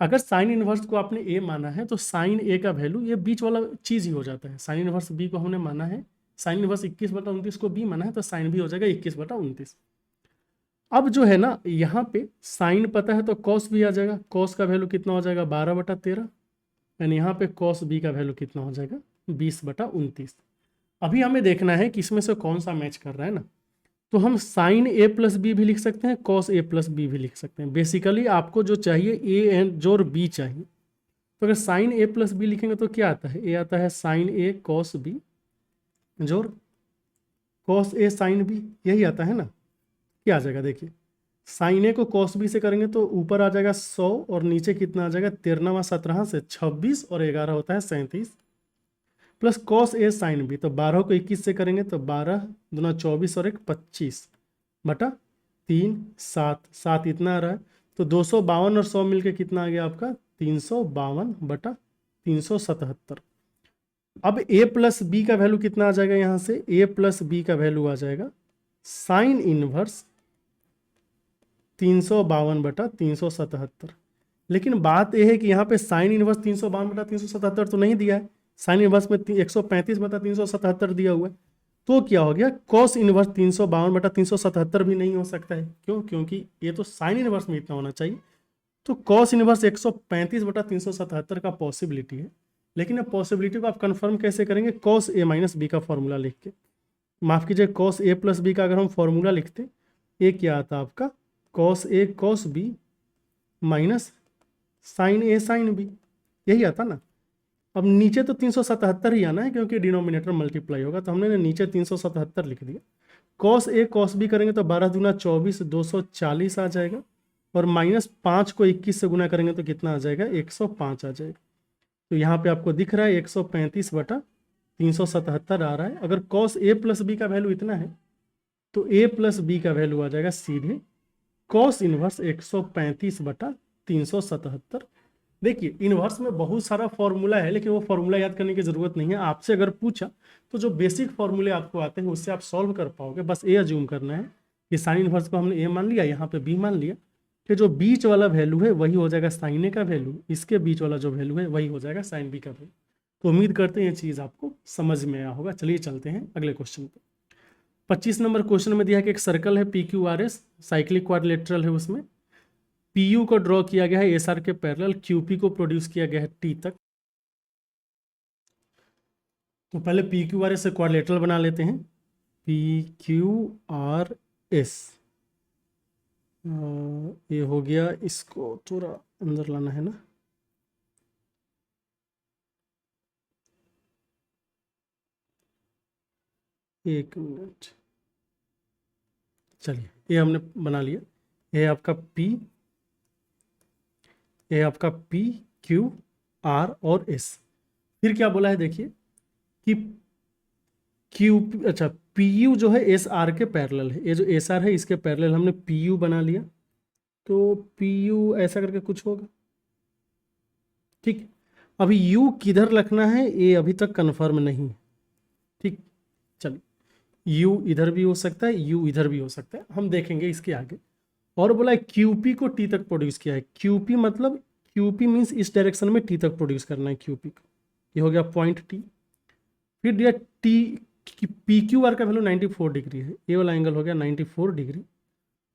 अगर साइन इनवर्स को आपने ए माना है तो साइन ए का वैल्यू ये बीच वाला चीज़ ही हो जाता है। साइन इनवर्स बी को हमने माना है, साइन इनवर्स 21/29 को बी माना है, तो साइन भी हो जाएगा 21/29। अब जो है ना यहाँ पे साइन पता है तो कॉस भी आ जाएगा, कॉस का वैल्यू कितना हो जाएगा 12/13, यानी यहाँ पे कॉस बी का वैल्यू कितना हो जाएगा 20/29। अभी हमें देखना है कि इसमें से कौन सा मैच कर रहा है ना, तो हम साइन ए प्लस बी भी लिख सकते हैं, कॉस ए प्लस बी भी लिख सकते हैं। बेसिकली आपको जो चाहिए ए एंड जोड़ बी चाहिए। तो अगर साइन ए प्लस बी लिखेंगे तो क्या आता है, ए आता है साइन ए कॉस बी जोड़ कॉस ए साइन बी, यही आता है ना। क्या आ जाएगा देखिए, साइन ए को कॉस बी से करेंगे तो ऊपर आ जाएगा 100 और नीचे कितना आ जाएगा 13 17 से 26 और 11 होता है 37 plus cos A sine B, तो 12 को 21 से करेंगे तो 12 दूना 24 और 1 25 बटा 3 7 7 इतना आ रहा है। तो 252 और 100 मिलके कितना आ गया आपका 352 बटा 377। अब a प्लस बी का वैल्यू कितना आ जाएगा, यहां से a प्लस बी का वैल्यू आ जाएगा साइन इनवर्स 352 बटा 377। लेकिन बात यह है कि यहाँ पे साइन इनवर्स 352 बटा 377 तो नहीं दिया है, साइन इनवर्स में 135 बटा 377 दिया हुआ है। तो क्या हो गया, कॉस इनवर्स 352 बटा 377 भी नहीं हो सकता है। क्यों? क्योंकि ये तो साइन इनवर्स में इतना होना चाहिए। तो कॉस इनवर्स 135 बटा 377 का पॉसिबिलिटी है। लेकिन अब पॉसिबिलिटी को आप कंफर्म कैसे करेंगे, कॉस ए माइनस बी का फॉर्मूला लिख के। माफ कीजिए, कॉस ए प्लस बी का अगर हम फॉर्मूला लिखते, ए क्या आता आपका cos A cos B minus sign A sine B, यही आता ना। अब नीचे तो 377 ही आना है क्योंकि डिनोमिनेटर मल्टीप्लाई होगा, तो हमने नीचे 377 लिख दिया। कॉस ए कॉस बी करेंगे तो 12 दूना 24 240 आ जाएगा और माइनस 5 को 21 से गुना करेंगे तो कितना आ जाएगा 105 आ जाएगा। तो यहाँ पे आपको दिख रहा है 135 बटा 377 आ रहा है। अगर कॉस ए प्लस बी का वैल्यू इतना है तो ए प्लस बी का वैल्यू आ जाएगा सीधे कॉस इनवर्स 135 बटा 377। देखिए इनवर्स में बहुत सारा फॉर्मूला है, लेकिन वो फॉर्मूला याद करने की जरूरत नहीं है। आपसे अगर पूछा तो जो बेसिक फॉर्मूले आपको आते हैं उससे आप सॉल्व कर पाओगे। बस ए अज्यूम करना है कि साइन इनवर्स को हमने ए मान लिया, यहाँ पे बी मान लिया, कि जो बीच वाला वैल्यू है वही हो जाएगा साइन ए का वैल्यू, इसके बीच वाला जो वैल्यू है वही हो जाएगा साइन बी का वैल्यू। तो उम्मीद करते हैं ये चीज़ आपको समझ में आया होगा। चलिए चलते हैं अगले क्वेश्चन पे। 25 नंबर क्वेश्चन में दिया है कि एक सर्कल है P Q R S, cyclic quadrilateral है, उसमें पी यू को ड्रॉ किया गया है एस आर के पैरेलल, क्यू पी को प्रोड्यूस किया गया है टी तक। तो पहले पी क्यू आर एस से क्वाड्रिलेटरल बना लेते हैं। पी क्यू आर एस ये हो गया, इसको थोड़ा अंदर लाना है ना। एक मिनट, चलिए ये हमने बना लिया। ये आपका P, ये आपका P Q R और S। फिर क्या बोला है देखिए कि Q, अच्छा PU जो है SR के पैरेलल है, ये जो SR है इसके पैरेलल हमने PU बना लिया। तो PU ऐसा करके कुछ होगा, ठीक। अभी U किधर रखना है ये अभी तक कंफर्म नहीं है, ठीक। चलिए U इधर भी हो सकता है, U इधर भी हो सकता है, हम देखेंगे इसके आगे। और बोला है QP को T तक प्रोड्यूस किया है। QP मतलब QP मीन्स इस डायरेक्शन में T तक प्रोड्यूस करना है QP को, ये हो गया पॉइंट T। फिर दिया T PQR का वैल्यू 94 डिग्री है, ये वाला एंगल हो गया 94 डिग्री,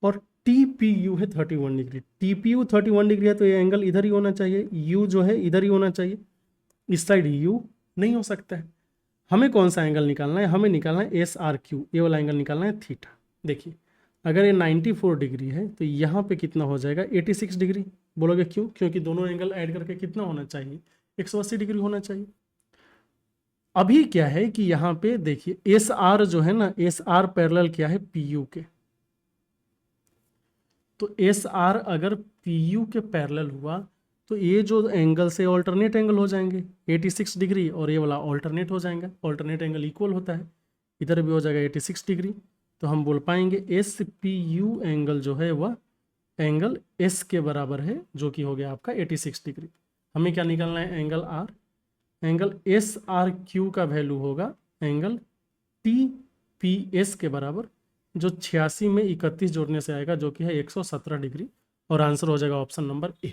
और TPU है 31 डिग्री। TPU 31 डिग्री है तो ये एंगल इधर ही होना चाहिए, U जो है इधर ही होना चाहिए, इस साइड U नहीं हो सकता है। हमें कौन सा एंगल निकालना है, हमें निकालना है SRQ, ये वाला एंगल निकालना है थीटा। देखिए अगर ये 94 डिग्री है तो यहाँ पे कितना हो जाएगा 86 डिग्री। बोलोगे क्यों? क्योंकि दोनों एंगल ऐड करके कितना होना चाहिए 180 डिग्री होना चाहिए। अभी क्या है कि यहाँ पे देखिए SR जो है ना, SR पैरेलल क्या है PU के, तो SR अगर PU के पैरेलल हुआ तो ये जो एंगल से ऑल्टरनेट एंगल हो जाएंगे 86 डिग्री, और ये वाला ऑल्टरनेट हो जाएगा। ऑल्टरनेट एंगल इक्वल होता है, इधर भी हो जाएगा 86 डिग्री। तो हम बोल पाएंगे SPU एंगल जो है वह एंगल S के बराबर है, जो कि हो गया आपका 86 डिग्री। हमें क्या निकालना है, एंगल R। एंगल SRQ का वैल्यू होगा एंगल TPS के बराबर, जो 86 में 31 जोड़ने से आएगा, जो कि है 117 डिग्री, और आंसर हो जाएगा ऑप्शन नंबर ए,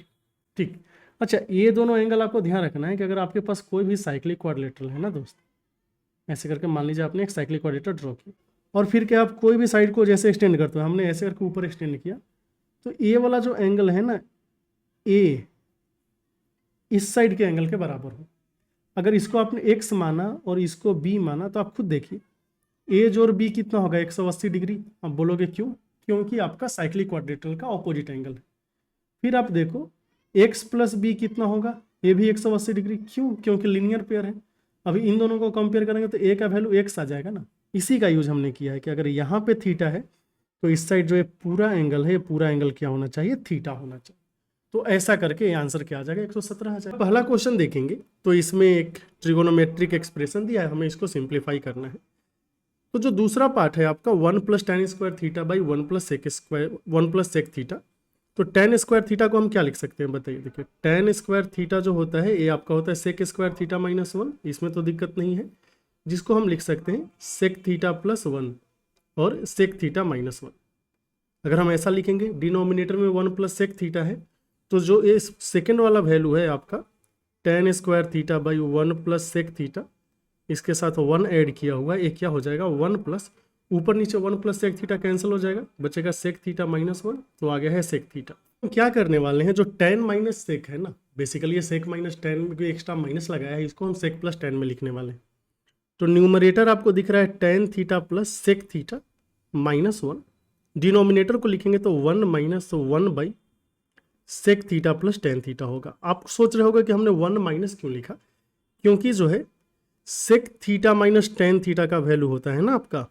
ठीक। अच्छा ये दोनों एंगल आपको ध्यान रखना है कि अगर आपके पास कोई भी साइक्लिक क्वाड्रिलेटरल है ना दोस्त, ऐसे करके मान लीजिए आपने एक साइक्लिक क्वाड्रिलेटरल ड्रॉ किया, और फिर क्या आप कोई भी साइड को जैसे एक्सटेंड करते हो, हमने ऐसे करके ऊपर एक्सटेंड किया, तो ए वाला जो एंगल है ना, ए इस साइड के एंगल के बराबर हो। अगर इसको आपने एक्स माना और इसको बी माना तो आप खुद देखिए ए जोड़ बी कितना होगा 180 डिग्री। आप बोलोगे क्यों? क्योंकि आपका साइक्लिक क्वाड्रिलेटरल का ऑपोजिट एंगल है। फिर आप देखो एक्स प्लस बी कितना होगा, ये भी 180 डिग्री। क्यों? क्योंकि लीनियर पेयर है। अभी इन दोनों को कंपेयर करेंगे तो ए का वैल्यू एक्स आ जाएगा ना। इसी का यूज हमने किया है कि अगर यहाँ पे थीटा है तो इस साइड जो ये पूरा एंगल है, ये पूरा एंगल क्या होना चाहिए, थीटा होना चाहिए। तो ऐसा करके ये आंसर क्या आ जाएगा, 117 आ जाएगा। पहला क्वेश्चन देखेंगे तो इसमें एक ट्रिगोनोमेट्रिक एक्सप्रेशन दिया है, हमें इसको सिंप्लीफाई करना है। तो जो दूसरा पार्ट है आपका 1 + tan² theta by 1 + sec² 1 + sec theta, तो tan² थीटा को हम क्या लिख सकते हैं बताइए। देखिए tan² थीटा जो होता है ये आपका होता है sec² थीटा -1, इसमें तो दिक्कत नहीं है, जिसको हम लिख सकते हैं sec थीटा +1 और sec थीटा -1। अगर हम ऐसा लिखेंगे, डिनोमिनेटर में 1 + sec थीटा है, तो जो ये सेकेंड वाला वैल्यू है आपका tan² theta by 1 + sec theta, इसके साथ 1 ऐड किया हुआ है, ये क्या हो जाएगा 1 प्लस, ऊपर नीचे 1 + sec थीटा कैंसिल हो जाएगा, बचेगा sec थीटा -1, तो आ गया है sec थीटा। हम क्या करने वाले हैं, जो tan - sec है ना, बेसिकली ये sec - tan में कोई एक्स्ट्रा माइनस लगाया है, इसको हम sec + tan में लिखने वाले हैं। तो न्यूमरेटर आपको दिख रहा है tan theta + sec theta -1, denominator को लिखेंगे तो 1 - 1 by sec theta + tan theta होगा। आप सोच रहे होगा कि हमने 1 माइनस क्यों लिखा, क्योंकि जो है sec थीटा - tan थीटा का वैल्यू होता है ना आपका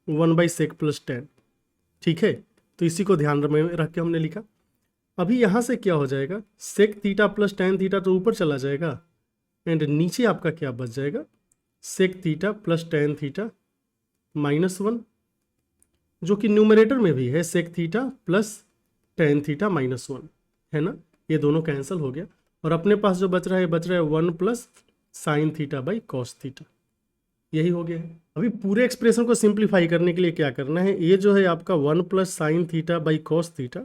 1/sec + tan, ठीक है, तो इसी को ध्यान में रख के हमने लिखा। अभी यहाँ से क्या हो जाएगा, sec थीटा + tan थीटा तो ऊपर चला जाएगा, एंड नीचे आपका क्या बच जाएगा, sec थीटा + tan थीटा -1, जो कि न्यूमरेटर में भी है sec थीटा + tan थीटा -1, है ना, ये दोनों कैंसिल हो गया, और अपने पास जो बच रहा है 1 + sin theta by cos theta, यही हो गया है। अभी पूरे एक्सप्रेशन को सिंप्लीफाई करने के लिए क्या करना है, ये जो है आपका 1 + sin theta by cos theta,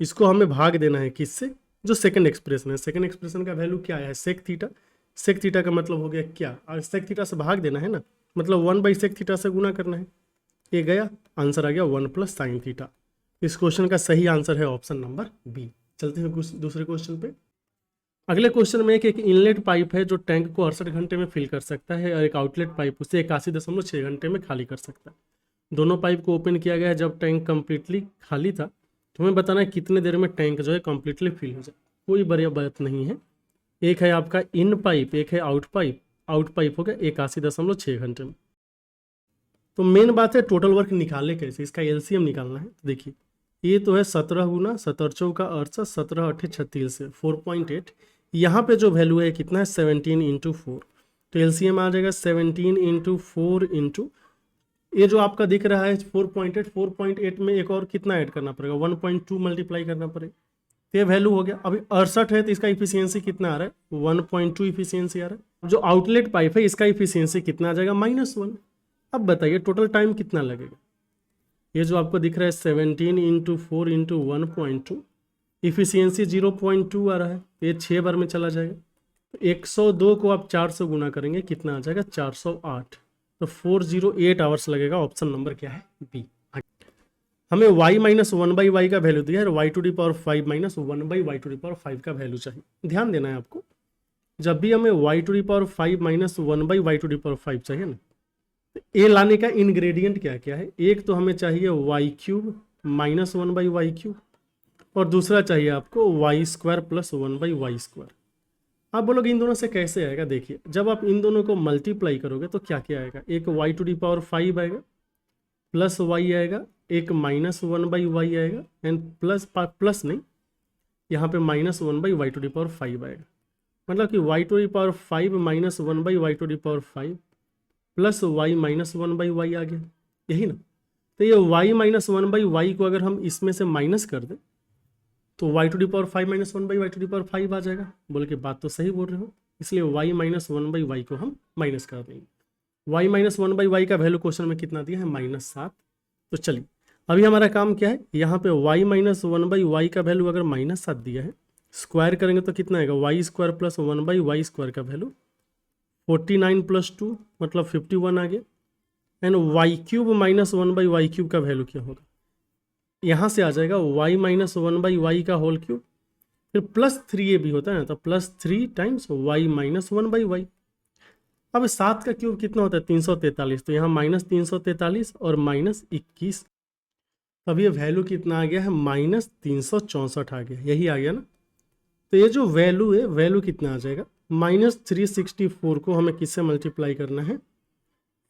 इसको हमें भाग देना है किससे, जो सेकंड एक्सप्रेशन है। सेकंड एक्सप्रेशन का वैल्यू क्या है, sec थीटा, sec थीटा का मतलब हो गया क्या, और sec थीटा से भाग देना है ना, मतलब 1/sec थीटा से गुना करना है, ये गया, आंसर आ गया 1 + sin थीटा। इस क्वेश्चन का सही आंसर है ऑप्शन नंबर बी। चलते हैं दूसरे क्वेश्चन पे। अगले क्वेश्चन में एक इनलेट पाइप है जो टैंक को 68 घंटे में फिल कर सकता है, और एक आउटलेट पाइप उसे 81.6 घंटे में खाली कर सकता है। दोनों पाइप को ओपन किया गया है जब टैंक कंप्लीटली खाली था। तो हमें बताना है कितने देर में टैंक जो है कंप्लीटली फिल हो जाए। कोई बड़ी बात नहीं है, एक है आपका इन पाइप, एक है आउट पाइप। आउट पाइप हो गया 81.6 घंटे में। तो मेन बात है टोटल वर्क निकाले कैसे, इसका एलसीएम निकालना है। तो देखिए ये तो है 17 × 17 का 68, 17 8 36 से 4.8, यहाँ पे जो वैल्यू है कितना है 17 × 4, तो एलसीएम आ जाएगा 17 × 4 इंटू ये जो आपका दिख रहा है 4.8, 4.8 में एक और कितना ऐड करना पड़ेगा, 1.2 मल्टीप्लाई करना पड़ेगा, तो ये वैल्यू हो गया। अभी 68 है तो इसका इफिशियंसी कितना आ रहा है, 1.2 इफिशियंसी आ रहा है। जो आउटलेट पाइप है इसका इफिशियंसी कितना आ जाएगा, -1। अब बताइए टोटल टाइम कितना लगेगा। ये जो आपको दिख रहा है 17 × 4 × 1.2, इफिशियंसी 0.2 आ रहा है, ये 6 बार में चला जाएगा। तो 102 को आप 4 से गुना करेंगे, कितना आ जाएगा 408, तो 408 आवर्स लगेगा। ऑप्शन नंबर क्या है, बी। हमें y - 1/y का वैल्यू दिया है, y⁵ - 1/y⁵ का वैल्यू चाहिए। ध्यान देना है आपको, जब भी हमें y⁵ - 1/y⁵ चाहिए ना, तो ये लाने का इंग्रेडिएंट क्या क्या है। एक तो हमें चाहिए y³ - 1/y³, और दूसरा चाहिए आपको y² + 1/y²। आप बोलोगे इन दोनों से कैसे आएगा। देखिए जब आप इन दोनों को मल्टीप्लाई करोगे तो क्या क्या आएगा, एक y⁵ आएगा, प्लस y आएगा, एक -1/y आएगा, एंड प्लस नहीं, यहाँ पे -1/y⁵ आएगा। मतलब कि y⁵ - 1/y⁵ plus y - 1/y आ गया, यही ना। तो ये y - 1/y को अगर हम इसमें से माइनस कर दें तो y⁵ - 1/y⁵ आ जाएगा। बोल के बात तो सही बोल रहे हो, इसलिए y - 1/y को हम माइनस कर देंगे। y - 1/y का वैल्यू क्वेश्चन में कितना दिया है, -7। तो चलिए अभी हमारा काम क्या है, यहाँ पे y - 1/y का वैल्यू अगर -7 दिया है, स्क्वायर करेंगे तो कितना आएगा, y² + 1/y² का वैल्यू 49 + 2 मतलब 51 आ गया। एंड y³ - 1/y³ का वैल्यू क्या होगा, यहाँ से आ जाएगा y - 1/y का होल क्यूब, फिर +3 ये भी होता है ना, तो +3 टाइम्स y - 1/y। अब 7 का क्यूब कितना होता है, 343, तो यहाँ -343 और -21, तब ये वैल्यू कितना आ गया है, -364 आ गया, यही आ गया ना। तो ये जो वैल्यू है, वैल्यू कितना आ जाएगा, -364 को हमें किससे मल्टीप्लाई करना है,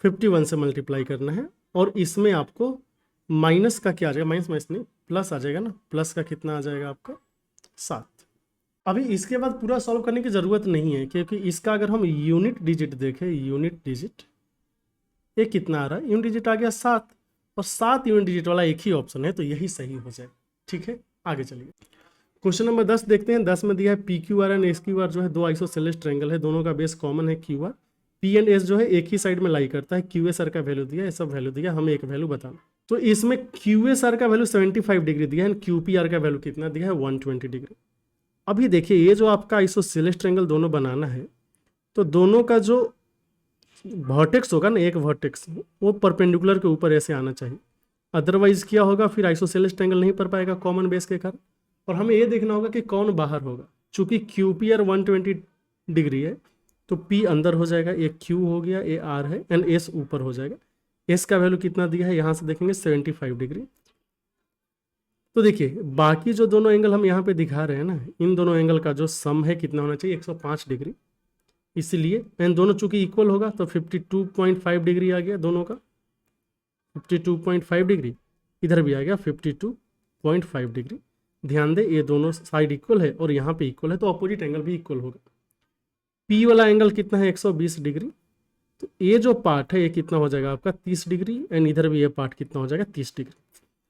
51 से मल्टीप्लाई करना है, और इसमें आपको माइनस का क्या आ जाएगा, माइनस माइनस नहीं प्लस आ जाएगा ना, प्लस का कितना आ जाएगा आपका 7। अभी इसके बाद पूरा सॉल्व करने की ज़रूरत नहीं है, क्योंकि इसका अगर हम यूनिट डिजिट देखें, यूनिट डिजिट ये कितना आ रहा है, यूनिट डिजिट आ गया 7, और 7 यूनिट डिजिट वाला एक ही ऑप्शन है, तो यही सही हो जाए। ठीक है, आगे चलिए क्वेश्चन नंबर 10 देखते हैं। 10 में दिया है P Q R and S Q R जो है दो आइसोसेलेस ट्रायंगल है, दोनों का बेस कॉमन है Q R. P and S जो है एक ही साइड में लाई करता है, क्यू एस आर का वैल्यू दिया है, सब वैल्यू दिया, हमें एक वैल्यू बताना। तो इसमें क्यू एस आर का वैल्यू 75 डिग्री दिया है, क्यू पी आर का वैल्यू कितना दिया है 120 डिग्री। अभी देखिए ये जो आपका आइसोसेलेस ट्रायंगल दोनों बनाना है, तो दोनों का जो वर्टेक्स होगा ना, एक वर्टेक्स वो परपेंडिकुलर के ऊपर ऐसे आना चाहिए, अदरवाइज क्या होगा फिर आइसोसेलेस ट्रायंगल नहीं पढ़ पाएगा कॉमन बेस के कारण। और हमें ये देखना होगा कि कौन बाहर होगा, चूंकि क्यू पी आर 120 डिग्री है तो पी अंदर हो जाएगा, ये क्यू हो गया, ये आर है, एंड एस ऊपर हो जाएगा। एस का वैल्यू कितना दिया है यहाँ से देखेंगे 75 डिग्री। तो देखिए बाकी जो दोनों एंगल हम यहाँ पे दिखा रहे हैं ना, इन दोनों एंगल का जो सम है कितना होना चाहिए 105 डिग्री, इसलिए एंड दोनों चूंकि इक्वल होगा तो 52.5 डिग्री आ गया दोनों का, 52.5 डिग्री, इधर भी आ गया 52.5 डिग्री। ध्यान दे ये दोनों साइड इक्वल है और यहाँ पे इक्वल है, तो अपोजिट एंगल भी इक्वल होगा। पी वाला एंगल कितना है 120 डिग्री, तो ये जो पार्ट है ये कितना हो जाएगा आपका 30 डिग्री, एंड इधर भी ये पार्ट कितना हो जाएगा 30 डिग्री।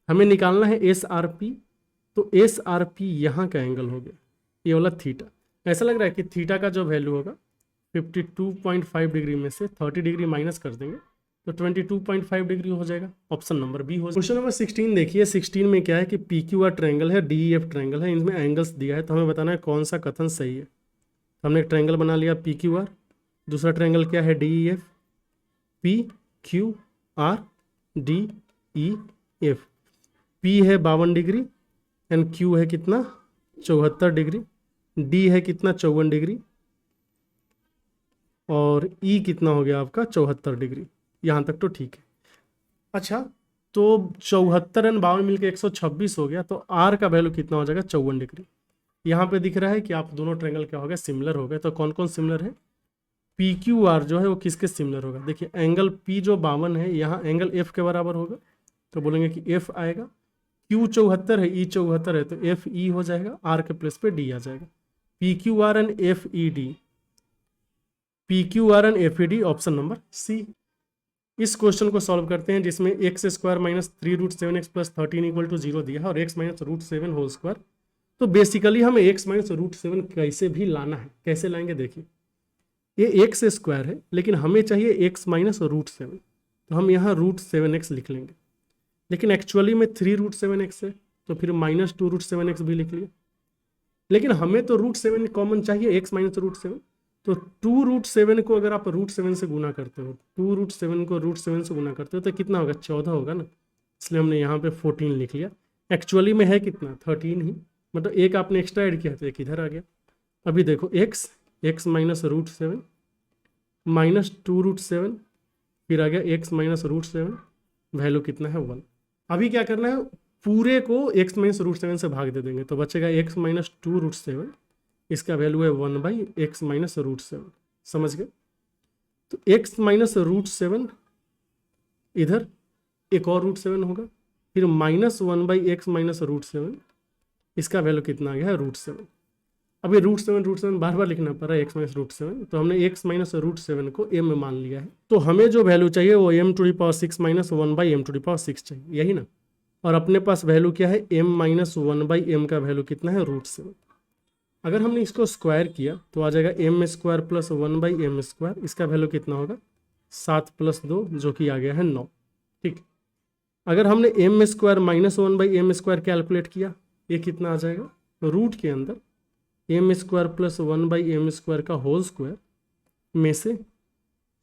हमें निकालना है एस आर पी, तो एस आर पी यहाँ का एंगल हो गया ये वाला थीटा। ऐसा लग रहा है कि थीटा का जो वैल्यू होगा 52.5 डिग्री में से 30 डिग्री माइनस कर देंगे तो 22.5 डिग्री हो जाएगा, ऑप्शन नंबर बी हो जाएगा। क्वेश्चन नंबर 16 देखिए, 16 में क्या है कि पी क्यू आर ट्रायंगल है, डी एफ ट्रायंगल है, इनमें एंगल्स दिया है, तो हमें बताना है कौन सा कथन सही है। तो हमने एक ट्रायंगल बना लिया पी क्यू आर, दूसरा ट्रायंगल क्या है D E F, P Q R D E F. P है 52 डिग्री एंड क्यू है कितना 74 डिग्री, डी है कितना 54 डिग्री, और ई कितना हो गया आपका 74 डिग्री। यहाँ तक तो ठीक है। अच्छा तो 74 एंड 52 मिलकर 126 हो गया, तो आर का वैल्यू कितना हो जाएगा 54 डिग्री। यहाँ पे दिख रहा है कि आप दोनों ट्रायंगल क्या हो गया सिमिलर हो गए, तो कौन कौन सिमिलर है, पी क्यू आर जो है वो किसके सिमिलर होगा, देखिए एंगल पी जो 52 है यहाँ एंगल एफ के बराबर होगा, तो बोलेंगे कि एफ आएगा, क्यू 74 है, ई 74 है, तो एफ ई हो जाएगा, आर के प्लेस पे डी आ जाएगा। P Q R and F E D, P Q R and F E D, option number C. इस क्वेश्चन को सॉल्व करते हैं जिसमें x square minus 3√7x plus 13 equal to 0 दिया है और x माइनस √7 होल स्क्वायर। तो बेसिकली हमें x माइनस √7 कैसे भी लाना है, कैसे लाएंगे देखिए, ये एक्स स्क्वायर है लेकिन हमें चाहिए x माइनस √7, तो हम यहाँ √7x लिख लेंगे, लेकिन एक्चुअली में 3√7x है तो फिर माइनस 2√7x भी लिख लिया, लेकिन हमें तो √7 कॉमन चाहिए x माइनस √7, तो 2√7 को अगर आप √7 से गुना करते हो, 2√7 को √7 से गुना करते हो तो कितना होगा 14 होगा ना, इसलिए हमने यहाँ पे 14 लिख लिया। एक्चुअली में है कितना 13 ही, मतलब एक आपने एक्स्ट्रा ऐड किया तो एक इधर आ गया। अभी देखो x माइनस √7 माइनस 2√7, फिर आ गया x माइनस √7, वैल्यू कितना है 1। अभी क्या करना है, पूरे को x माइनस √7 से भाग दे देंगे तो बचेगा x माइनस 2√7, इसका वैल्यू है 1/x माइनस √7, समझ गए। तो x माइनस √7 इधर एक और √7 होगा, फिर माइनस 1/x माइनस √7, इसका वैल्यू कितना आ गया है √7। अभी √7 बार बार लिखना पड़ रहा है x माइनस √7, तो हमने x माइनस √7 को m में मान लिया है, तो हमें जो वैल्यू चाहिए वो m⁻6 माइनस 1/m⁻6 चाहिए, यही ना। और अपने पास वैल्यू क्या है m माइनस 1/m का वैल्यू कितना है √7। अगर हमने इसको स्क्वायर किया तो आ जाएगा m² प्लस 1/m², इसका वैल्यू कितना होगा 7 प्लस 2 जो कि आ गया है 9। ठीक, अगर हमने m² माइनस 1/m² कैलकुलेट किया, ये कितना आ जाएगा, रूट के अंदर m² प्लस 1/m² का होल स्क्वायर में से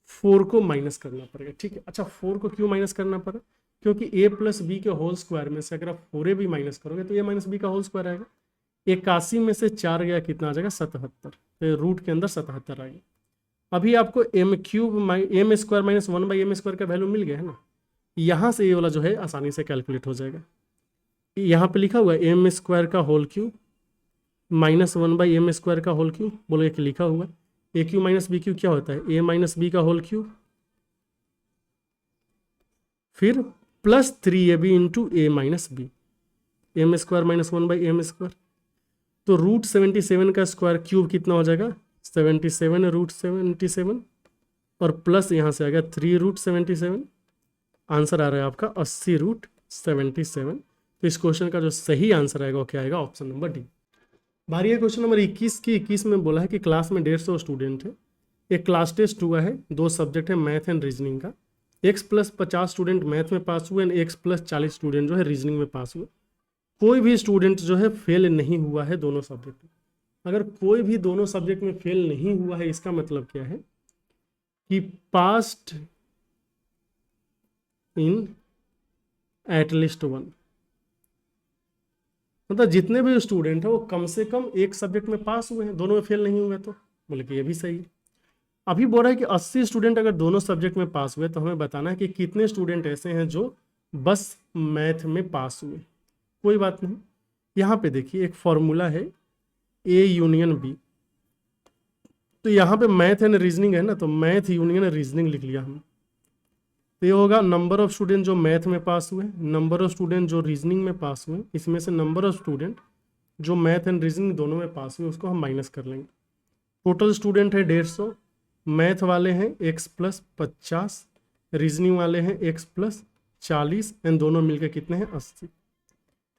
4 को माइनस करना पड़ेगा। ठीक है, अच्छा 4 को क्यों माइनस करना पड़ा, क्योंकि a प्लस बी के होल स्क्वायर में से अगर आप 4a भी माइनस करोगे तो a माइनस बी का होल स्क्वायर आएगा। 81 में से 4 गया कितना आ जाएगा 77, तो रूट के अंदर 77 आ गया। अभी आपको m² माइनस 1/m² का वैल्यू मिल गया है ना, यहाँ से ये वाला जो है आसानी से कैलकुलेट हो जाएगा। यहाँ पे लिखा हुआ है m² का होल क्यूब माइनस 1/m² का होल क्यूब, बोलो कि लिखा हुआ है a³ माइनस b³ क्या होता है a माइनस बी का होल क्यूब, फिर plus 3ab into A minus B, M square minus 1/m²। तो √77 का स्क्वायर क्यूब कितना हो जाएगा 77 √77 और प्लस यहाँ से आ गया 3√77, आंसर आ रहा है आपका 80√77। तो इस क्वेश्चन का जो सही आंसर आएगा वो क्या आएगा, ऑप्शन नंबर डी। बारी है क्वेश्चन नंबर 21 की। 21 में बोला है कि क्लास में 150 स्टूडेंट है, एक क्लास टेस्ट हुआ है, 2 सब्जेक्ट है मैथ एंड रीजनिंग का, x+50 स्टूडेंट मैथ में पास हुए एंड x+40 स्टूडेंट जो है रीजनिंग में पास हुए। कोई भी स्टूडेंट जो है फेल नहीं हुआ है दोनों सब्जेक्ट में। अगर कोई भी दोनों सब्जेक्ट में फेल नहीं हुआ है इसका मतलब क्या है कि पास्ड इन एटलीस्ट 1, मतलब जितने भी स्टूडेंट है वो कम से कम एक सब्जेक्ट में पास हुए हैं, दोनों में फेल नहीं हुए। तो बोले कि ये भी सही है। अभी बोल रहा है कि 80 स्टूडेंट अगर दोनों सब्जेक्ट में पास हुए तो हमें बताना है कि कितने स्टूडेंट ऐसे हैं जो बस मैथ में पास हुए। कोई बात नहीं, यहाँ पे देखिए एक फॉर्मूला है ए यूनियन बी। तो यहाँ पे मैथ एंड रीजनिंग है ना, तो मैथ यूनियन रीजनिंग लिख लिया हमने। तो ये होगा नंबर ऑफ स्टूडेंट जो मैथ में पास हुए, नंबर ऑफ स्टूडेंट जो रीजनिंग में पास हुए, इसमें से नंबर ऑफ स्टूडेंट जो मैथ एंड रीजनिंग दोनों में पास हुए उसको हम माइनस कर लेंगे। टोटल स्टूडेंट है 150, मैथ वाले हैं x+50, रीजनिंग वाले हैं x+40 एंड दोनों मिलकर कितने हैं 80।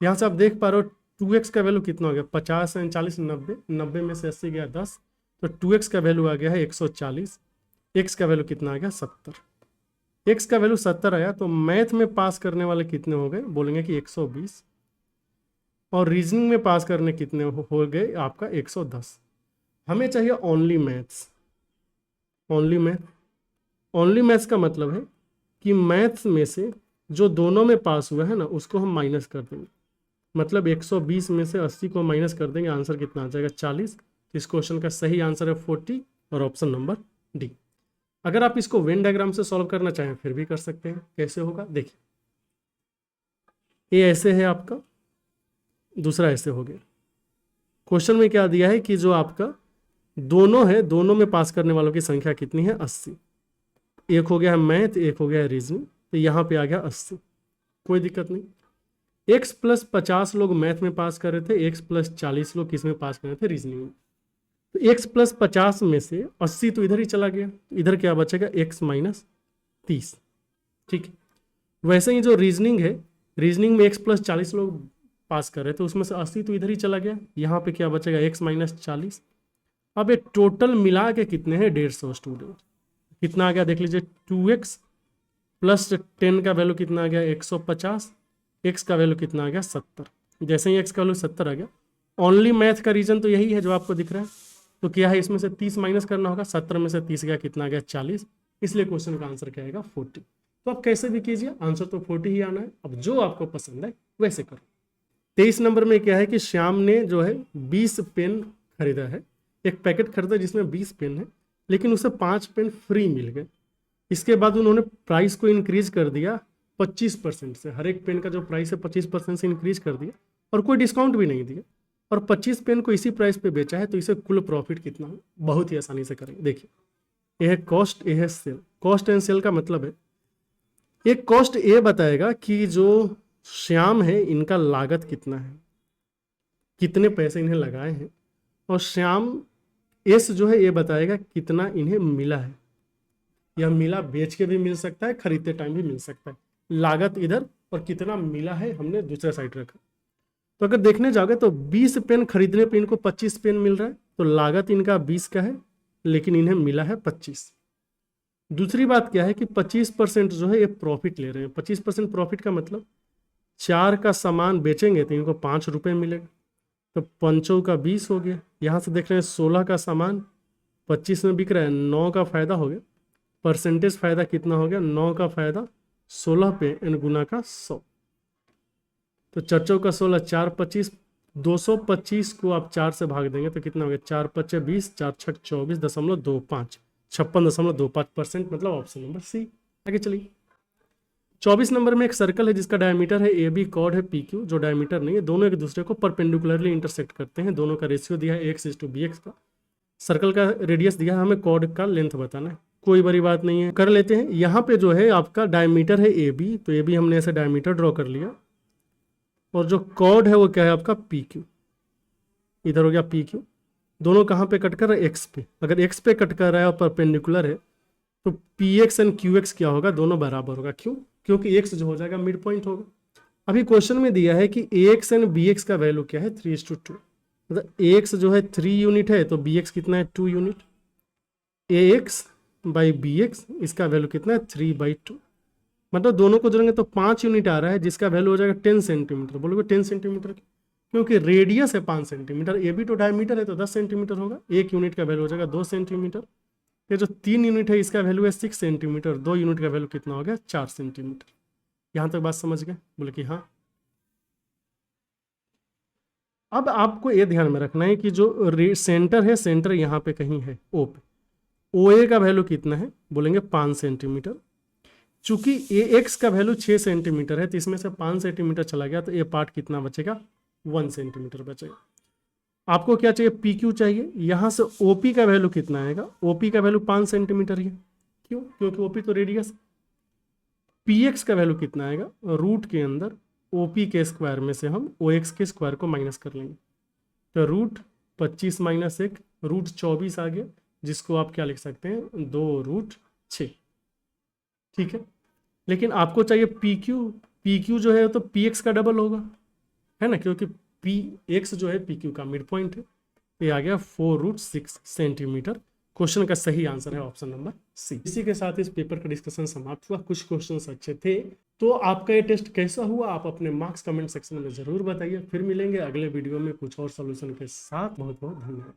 यहाँ से आप देख पा रहे हो 2x का वैल्यू कितना हो गया 50 एंड 40 90, 90 में से 80 गया 10, तो 2x का वैल्यू आ गया है 140, x का वैल्यू कितना आ गया 70। x का वैल्यू 70 आया तो मैथ में पास करने वाले कितने हो गए, बोलेंगे कि 120, और रीजनिंग में पास करने कितने हो गए आपका 110। हमें चाहिए ओनली मैथ्स। ओनली मैथ्स का मतलब है कि मैथ्स में से जो दोनों में पास हुआ है ना उसको हम माइनस कर देंगे, मतलब 120 में से 80 को माइनस कर देंगे, आंसर कितना आ जाएगा 40। इस क्वेश्चन का सही आंसर है 40 और ऑप्शन नंबर डी। अगर आप इसको वेन डायग्राम से सॉल्व करना चाहें फिर भी कर सकते हैं। कैसे होगा देखिए, ये ऐसे है आपका, दूसरा ऐसे हो गया। क्वेश्चन में क्या दिया है कि जो आपका दोनों है, दोनों में पास करने वालों की संख्या कितनी है 80। एक हो गया है मैथ, एक हो गया है रीजनिंग, तो यहाँ पे आ गया 80, कोई दिक्कत नहीं। x+50 लोग मैथ में पास कर रहे थे, x+40 लोग किस में पास कर रहे थे, रीजनिंग में। तो x+50 में से 80 तो इधर ही चला गया, इधर क्या बचेगा x-30, ठीक है। वैसे ही जो रीजनिंग है, रीजनिंग में x+40 लोग पास कर रहे थे, उसमें से 80 तो इधर ही चला गया, यहाँ पे क्या बचेगा x-40। अब ये टोटल मिला के कितने हैं 150 स्टूडेंट, कितना आ गया देख लीजिए 2x + 10 का वैल्यू कितना आ गया 150, x का वैल्यू कितना आ गया 70। जैसे ही x का वैल्यू 70 आ गया, ओनली मैथ का रीजन तो यही है जो आपको दिख रहा है, तो क्या है इसमें से 30 माइनस करना होगा, 70 में से 30 गया कितना आ गया 40, इसलिए क्वेश्चन का आंसर क्या आएगा 40। तो आप कैसे भी कीजिए आंसर तो 40 ही आना है, अब जो आपको पसंद है वैसे करो। 23 नंबर में क्या है कि श्याम ने जो है 20 पेन खरीदा है, एक पैकेट खरीदा जिसमें 20 पेन है, लेकिन उसे 5 पेन फ्री मिल गए। इसके बाद उन्होंने प्राइस को इंक्रीज कर दिया 25% से, हर एक पेन का जो प्राइस है 25% से इंक्रीज कर दिया और कोई डिस्काउंट भी नहीं दिया, और 25 पेन को इसी प्राइस पे बेचा है, तो इसे कुल प्रॉफिट कितना हो, बहुत ही आसानी से करेंगे। देखिए ये है कॉस्ट, ये है सेल। कॉस्ट एंड सेल का मतलब है एक कॉस्ट ये बताएगा कि जो श्याम है इनका लागत कितना है, कितने पैसे इन्हें लगाए हैं, और श्याम एस जो है ये बताएगा कितना इन्हें मिला है। यह मिला बेच के भी मिल सकता है, खरीदते टाइम भी मिल सकता है। लागत इधर और कितना मिला है हमने दूसरे साइड रखा। तो अगर देखने जाओगे तो 20 पेन खरीदने पे इनको 25 पेन मिल रहा है, तो लागत इनका 20 का है लेकिन इन्हें मिला है 25। दूसरी बात क्या है कि 25% जो है ये प्रॉफिट ले रहे हैं। 25% प्रॉफिट का मतलब 4 का सामान बेचेंगे तो इनको 5 रुपये मिलेगा, तो 5 का 20 हो गया। यहाँ से देख रहे हैं 16 का सामान 25 में बिक रहा है, 9 का फायदा हो गया। परसेंटेज फायदा कितना हो गया, 9 का फायदा 16 पे एन गुना का 100, तो 4 का 16 4 25, 225 को आप 4 से भाग देंगे तो कितना हो गया 4 5 20, 4 6 24.25, 56.25%, मतलब ऑप्शन नंबर सी। आगे चलिए 24 नंबर में एक सर्कल है जिसका डायमीटर है ए बी, कॉर्ड है पी क्यू, जो डायमीटर नहीं है, दोनों एक दूसरे को परपेंडिकुलरली इंटरसेक्ट करते हैं, दोनों का रेशियो दिया है x/bx का। सर्कल का रेडियस दिया है, हमें कॉर्ड का लेंथ बताना है। कोई बड़ी बात नहीं है, कर लेते हैं। यहाँ पे जो है आपका डायमीटर है ए बी, तो ए बी हमने ऐसे डायमीटर ड्रॉ कर लिया, और जो कॉर्ड है वो क्या है आपका पी क्यू, इधर हो गया पी क्यू। दोनों कहाँ पे कट कर रहा है, एक्स पे। अगर एक्स पे कट कर रहा है और परपेंडिकुलर है तो P x and Q x क्या होगा, दोनों बराबर होगा। क्यों? क्योंकि एक्स जो हो जाएगा मिड पॉइंट होगा। अभी क्वेश्चन में दिया है कि ए एक्स एंड बी एक्स का वैल्यू क्या है, 3:2। मतलब ए एक्स जो है 3 यूनिट है तो बी एक्स कितना है, 2 unit. A x by B x, इसका वैल्यू कितना है, 3/2। मतलब दोनों को जोड़ेंगे तो 5 यूनिट आ रहा है, जिसका वैल्यू हो जाएगा 10 सेंटीमीटर। बोलोगे 10 सेंटीमीटर क्योंकि रेडियस है 5 सेंटीमीटर, ए भी तो डायमीटर है तो 10 सेंटीमीटर होगा। 1 यूनिट का वैल्यू हो जाएगा 2 सेंटीमीटर। ये जो 3 यूनिट है इसका वैल्यू है 6 सेंटीमीटर। 2 यूनिट का वैल्यू कितना हो गया, 4 सेंटीमीटर। यहाँ तक बात समझ गए? बोले कि हाँ। अब आपको ये ध्यान में रखना है कि जो सेंटर है, सेंटर यहाँ पे कहीं है ओ पे। ओ ए का वैल्यू कितना है, बोलेंगे 5 सेंटीमीटर। चूंकि ए एक्स का वैल्यू 6 सेंटीमीटर है तो इसमें से 5 सेंटीमीटर चला गया तो ये पार्ट कितना बचेगा, 1 सेंटीमीटर बचेगा। आपको क्या चाहिए, पी क्यू चाहिए। यहाँ से ओपी का वैल्यू कितना आएगा, ओपी का वैल्यू 5 सेंटीमीटर ही है। क्यों? क्योंकि ओपी तो रेडियस। पी एक्स का वैल्यू कितना आएगा, रूट के अंदर ओपी के स्क्वायर में से हम ओ एक्स के स्क्वायर को माइनस कर लेंगे, तो रूट 25 माइनस 1, रूट 24 आ गया, जिसको आप क्या लिख सकते हैं, 2√6। ठीक है। लेकिन आपको चाहिए पी क्यू। पी क्यू जो है तो पी एक्स का डबल होगा, है ना, क्योंकि पी एक्स जो है पी क्यू का मिड पॉइंट है। ये आ गया 4√6 सेंटीमीटर। क्वेश्चन का सही आंसर है ऑप्शन नंबर सी। इसी के साथ इस पेपर का डिस्कशन समाप्त हुआ। कुछ क्वेश्चंस अच्छे थे। तो आपका ये टेस्ट कैसा हुआ, आप अपने मार्क्स कमेंट सेक्शन में जरूर बताइए। फिर मिलेंगे अगले वीडियो में कुछ और सॉल्यूशन के साथ। बहुत बहुत धन्यवाद।